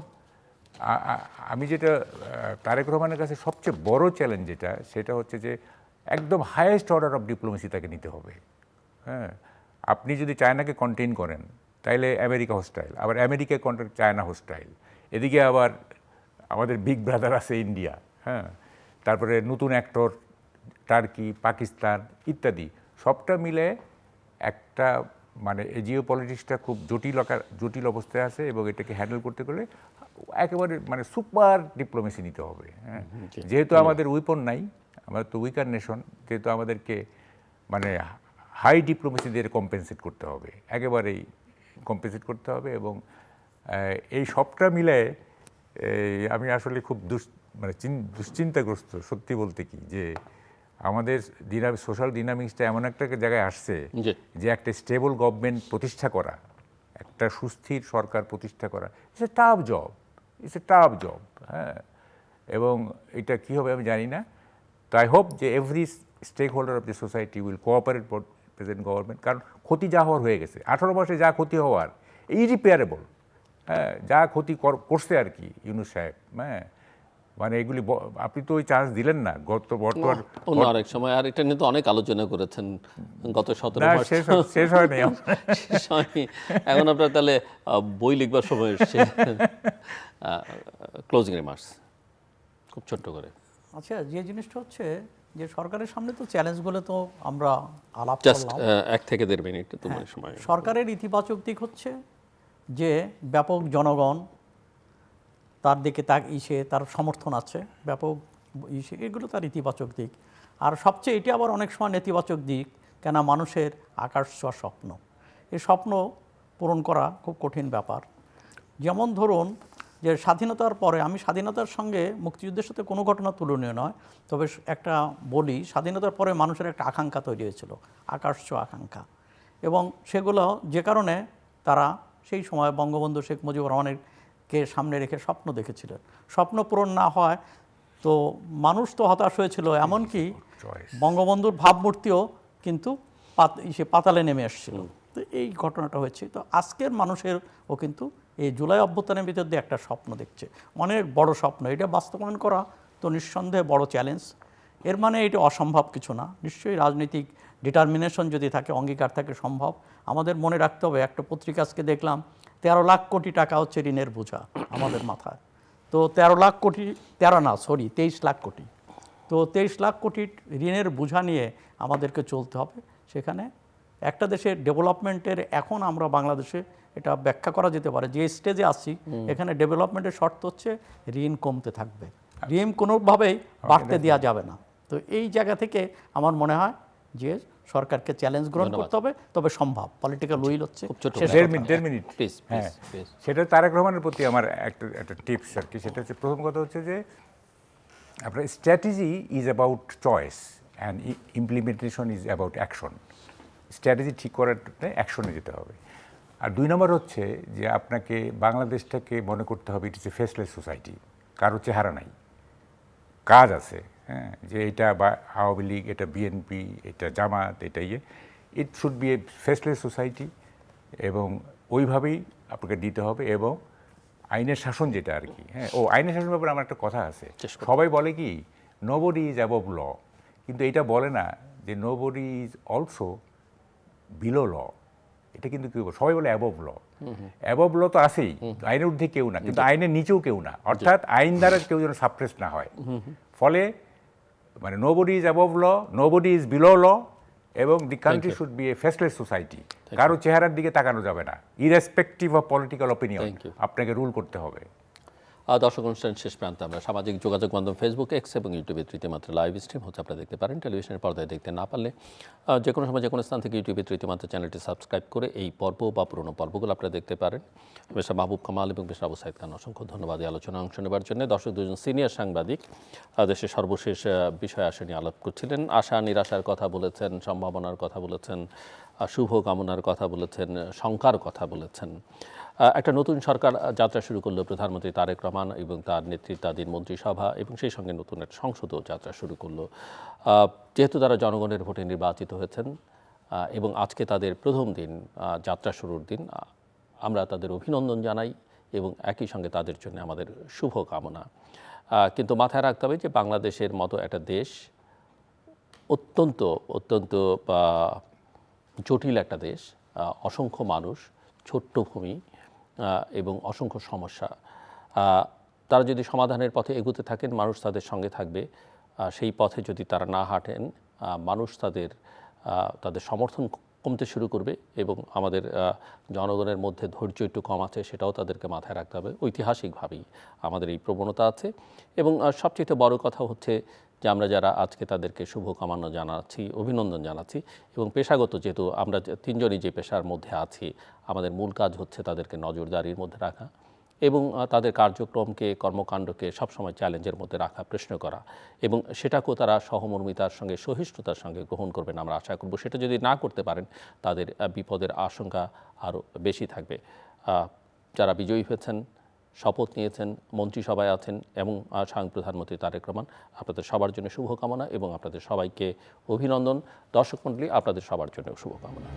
আমি যেটা তারেক রহমানের কাছে সবচেয়ে বড় চ্যালেঞ্জ যেটা, সেটা হচ্ছে যে একদম হাইয়েস্ট অর্ডার অফ ডিপ্লোমেসি তাকে নিতে হবে। হ্যাঁ, আপনি যদি চায়নাকে কন্টেইন করেন তাইলে আমেরিকা হোস্টাইল, আবার আমেরিকায় চায়না হোস্টাইল, এদিকে আবার আমাদের বিগ ব্রাদার আছে ইন্ডিয়া, হ্যাঁ, তারপরে নতুন অ্যাক্টর টার্কি, পাকিস্তান ইত্যাদি, সবটা মিলে একটা মানে জিও পলিটিক্সটা খুব জটিল অবস্থায় আছে। এবং এটাকে হ্যান্ডেল করতে গেলে একেবারে মানে সুপার ডিপ্লোমেসি নিতে হবে। হ্যাঁ, যেহেতু আমাদের উইপন নাই, আমাদের তো উইকার নেশন, যেহেতু আমাদেরকে মানে হাই ডিপ্লোমেসি দিয়ে কম্পেনসেট করতে হবে, একেবারেই কম্পেনসেট করতে হবে। এবং এই সবটা মিলে আমি আসলে খুব মানে দুশ্চিন্তাগ্রস্ত সত্যি বলতে কি, যে আমাদের সোশ্যাল ডিনামিক্সটা এমন একটা জায়গায় আসছে জি। যে একটা স্টেবল গভর্নমেন্ট প্রতিষ্ঠা করা, একটা সুস্থির সরকার প্রতিষ্ঠা করা, ইটস এ টাফ জব, হ্যাঁ। এবং এটা কী হবে আমি জানি না। তো আই হোপ যে every stakeholder of the society will cooperate for present government, কারণ ক্ষতি যা হওয়ার হয়ে গেছে, 18 মাসে যা ক্ষতি হওয়ার ইরিপেয়ারেবল, হ্যাঁ, যা ক্ষতি করছে আর কি ইউনূস সাহেব, হ্যাঁ। মানে এগুলি আপনি তো ওই চান্স দিলেন না বর্তমান অন্য আরেক সময়, আর এটা নিয়ে তো অনেক আলোচনা করেছেন গত 17 না, মাস শেষ হয়নি। শেষ হয়নি। এখন আপনার তাহলে বই লিখবার সময় এসছে। ক্লোজিং রিমার্কস খুব ছোট্ট করে। আচ্ছা, যে জিনিসটা হচ্ছে যে সরকারের সামনে তো চ্যালেঞ্জগুলো তো আমরা আলাপ জাস্ট করলাম। 1 থেকে 1.5 মিনিট তোমার সময়। সরকারের ইতিবাচক দিক হচ্ছে যে ব্যাপক জনগণ তার দিকে তার সমর্থন আছে, ব্যাপক এগুলো তার ইতিবাচক দিক। আর সবচেয়ে এটি আবার অনেক সময় নেতিবাচক দিক, কেন মানুষের আকাশ ছোঁয়া স্বপ্ন, এই স্বপ্ন পূরণ করা খুব কঠিন ব্যাপার। যেমন ধরুন যে স্বাধীনতার পরে, আমি স্বাধীনতার সঙ্গে মুক্তিযুদ্ধের সাথে কোনো ঘটনা তুলনীয় নয়, তবে একটা বলি, স্বাধীনতার পরে মানুষের একটা আকাঙ্ক্ষা তৈরি হয়েছিল, আকাশ ছোঁয়া আকাঙ্ক্ষা, এবং সেগুলো যে কারণে তারা সেই সময় বঙ্গবন্ধু শেখ মুজিবুর রহমানকে সামনে রেখে স্বপ্ন দেখেছিলেন। স্বপ্ন পূরণ না হয় তো মানুষ তো হতাশ হয়েছিল, এমনকি বঙ্গবন্ধুর ভাবমূর্তিও কিন্তু পাতালে নেমে এসেছিল। তো এই ঘটনাটা হয়েছে। তো আজকের মানুষেরও কিন্তু এই জুলাই অভ্যুত্থানের ভিতর দিয়ে একটা স্বপ্ন দেখছে, অনেক বড় স্বপ্ন। এটা বাস্তবায়ন করা তো নিঃসন্দেহে বড় চ্যালেঞ্জ। এর মানে এটা অসম্ভব কিছু না, নিশ্চয়ই রাজনৈতিক ডিটারমিনেশন যদি থাকে, অঙ্গীকার থাকে, সম্ভব। আমাদের মনে রাখতে হবে, একটা পত্রিকা আজকে দেখলাম 13 লাখ কোটি টাকা হচ্ছে ঋণের বোঝা আমাদের মাথায়। তো 13 লাখ কোটি, 23 লাখ কোটি, তো 23 লাখ কোটির ঋণের বোঝা নিয়ে আমাদেরকে চলতে হবে। সেখানে একটা দেশের ডেভেলপমেন্টের, এখন আমরা বাংলাদেশে এটা ব্যাখ্যা করা যেতে পারে যে স্টেজে আসছি, এখানে ডেভেলপমেন্টের শর্ত হচ্ছে ঋণ কমতে থাকবে, ঋণ কোনোভাবেই বাড়তে দেওয়া যাবে না। তো এই জায়গা থেকে আমার মনে হয় যে সরকারকে চ্যালেঞ্জ গ্রহণ করতে হবে, তবে সম্ভব। পলিটিক্যাল উইল হচ্ছে। দেড় মিনিট প্লিজ। হ্যাঁ, সেটা তারেক রহমানের প্রতি আমার একটা টিপস আর কি। সেটা হচ্ছে, প্রথম কথা হচ্ছে যে আপনার strategy is about choice and implementation is about action. Strategy ঠিক করার অ্যাকশনে যেতে হবে। আর 2 নম্বর হচ্ছে যে আপনাকে বাংলাদেশটাকে মনে করতে হবে it is a faceless society, কারো চেহারা নাই, কাজ আছে, হ্যাঁ, যে এটা বা আওয়ামী লীগ, এটা বিএনপি, এটা জামাত, এটা it should be a faceless society, এবং ওইভাবেই আপনাকে দিতে হবে। এবং আইনের শাসন যেটা আর কি, হ্যাঁ, আইনের শাসন ব্যাপারে আমার একটা কথা আছে। সবাই বলে কি নোবডি ইজ অ্যাবভ ল, কিন্তু এটা বলে না যে নোবডি ইজ অলসো বিলো ল। এটা কিন্তু কেউ, সবাই বলে অ্যাবভ ল, অ্যাবভ ল তো আছেই, আইনের ঊর্ধ্বে কেউ না, কিন্তু আইনের নিচেও কেউ না, অর্থাৎ আইন দ্বারা কেউ যেন সাপ্রেস না হয়। ফলে মানে nobody is above law, nobody is below law, এবং the country should be a faceless society. কারো চেহারার দিকে তাকানো যাবে না, ইরেসপেক্টিভ অফ পলিটিক্যাল অপিনিয়ন, আপনাকে রুল করতে হবে। দর্শক অনুষ্ঠান শেষ প্রান্তে আমরা সামাজিক যোগাযোগ মাধ্যম ফেসবুক, এক্স এবং ইউটিউবে তৃতীয়মাত্রা লাইভ স্ট্রিম হচ্ছে, আপনারা দেখতে পারেন। টেলিভিশনের পর্দায় দেখতে না পারলে যে কোনো সময় যে কোনো স্থান থেকে ইউটিউবে তৃতীয়মাত্রা চ্যানেলটি সাবস্ক্রাইব করে এই পর্ব বা পুরনো পর্বগুলো আপনারা দেখতে পারেন। মিস্টার মাহবুব কামাল এবং মিস্টার আবু সাইদ খান, অসংখ্য ধন্যবাদ এই আলোচনায় অংশ নেবার জন্য। দর্শক, দুজন সিনিয়র সাংবাদিক দেশের সর্বশেষ বিষয় আশা নিয়ে আলাপ করছিলেন। আশা নিরাশার কথা বলেছেন, সম্ভাবনার কথা বলেছেন, শুভ কামনার কথা বলেছেন, শঙ্কার কথা বলেছেন। একটা নতুন সরকার যাত্রা শুরু করলো প্রধানমন্ত্রী তারেক রহমান এবং তার নেতৃত্বাধীন মন্ত্রিসভা, এবং সেই সঙ্গে নতুন একটা সংসদও যাত্রা শুরু করলো। যেহেতু তারা জনগণের ভোটে নির্বাচিত হয়েছেন এবং আজকে তাদের প্রথম দিন, যাত্রা শুরুর দিন, আমরা তাদের অভিনন্দন জানাই এবং একই সঙ্গে তাদের জন্য আমাদের শুভ কামনা। কিন্তু মাথায় রাখতে হবে যে বাংলাদেশের মতো একটা দেশ অত্যন্ত অত্যন্ত জটিল একটা দেশ, অসংখ্য মানুষ, ছোট্ট ভূমি এবং অসংখ্য সমস্যা। তারা যদি সমাধানের পথে এগোতে থাকেন, মানুষ তাদের সঙ্গে থাকবে। সেই পথে যদি তারা না হাঁটেন, মানুষ তাদের সমর্থন কমতে শুরু করবে, এবং আমাদের জনগণের মধ্যে ধৈর্য একটু কম আছে, সেটাও তাদেরকে মাথায় রাখতে হবে। ঐতিহাসিকভাবেই আমাদের এই প্রবণতা আছে। এবং সবচেয়ে বড় কথা হচ্ছে যে আমরা যারা আজকে তাদেরকে শুভকামনা জানাচ্ছি, অভিনন্দন জানাচ্ছি, এবং পেশাগত, যেহেতু আমরা তিনজনই যে পেশার মধ্যে আছি, আমাদের মূল কাজ হচ্ছে তাদেরকে নজরদারির মধ্যে রাখা এবং তাদের কার্যক্রমকে কর্মকাণ্ডকে সবসময় চ্যালেঞ্জের মধ্যে রাখা, প্রশ্ন করা এবং সেটাকেও তারা সহমর্মিতার সঙ্গে সহিষ্ণুতার সঙ্গে গ্রহণ করবেন আমরা আশা করব। সেটা যদি না করতে পারেন তাদের বিপদের আশঙ্কা আরও বেশি থাকবে। যারা বিজয়ী হয়েছেন, শপথ নিয়েছেন, মন্ত্রিসভায় আছেন এবং স্বয়ং প্রধানমন্ত্রী তারেক রহমান, আপনাদের সবার জন্য শুভকামনা এবং আপনাদের সবাইকে অভিনন্দন। দর্শক মণ্ডলী, আপনাদের সবার জন্য শুভকামনা।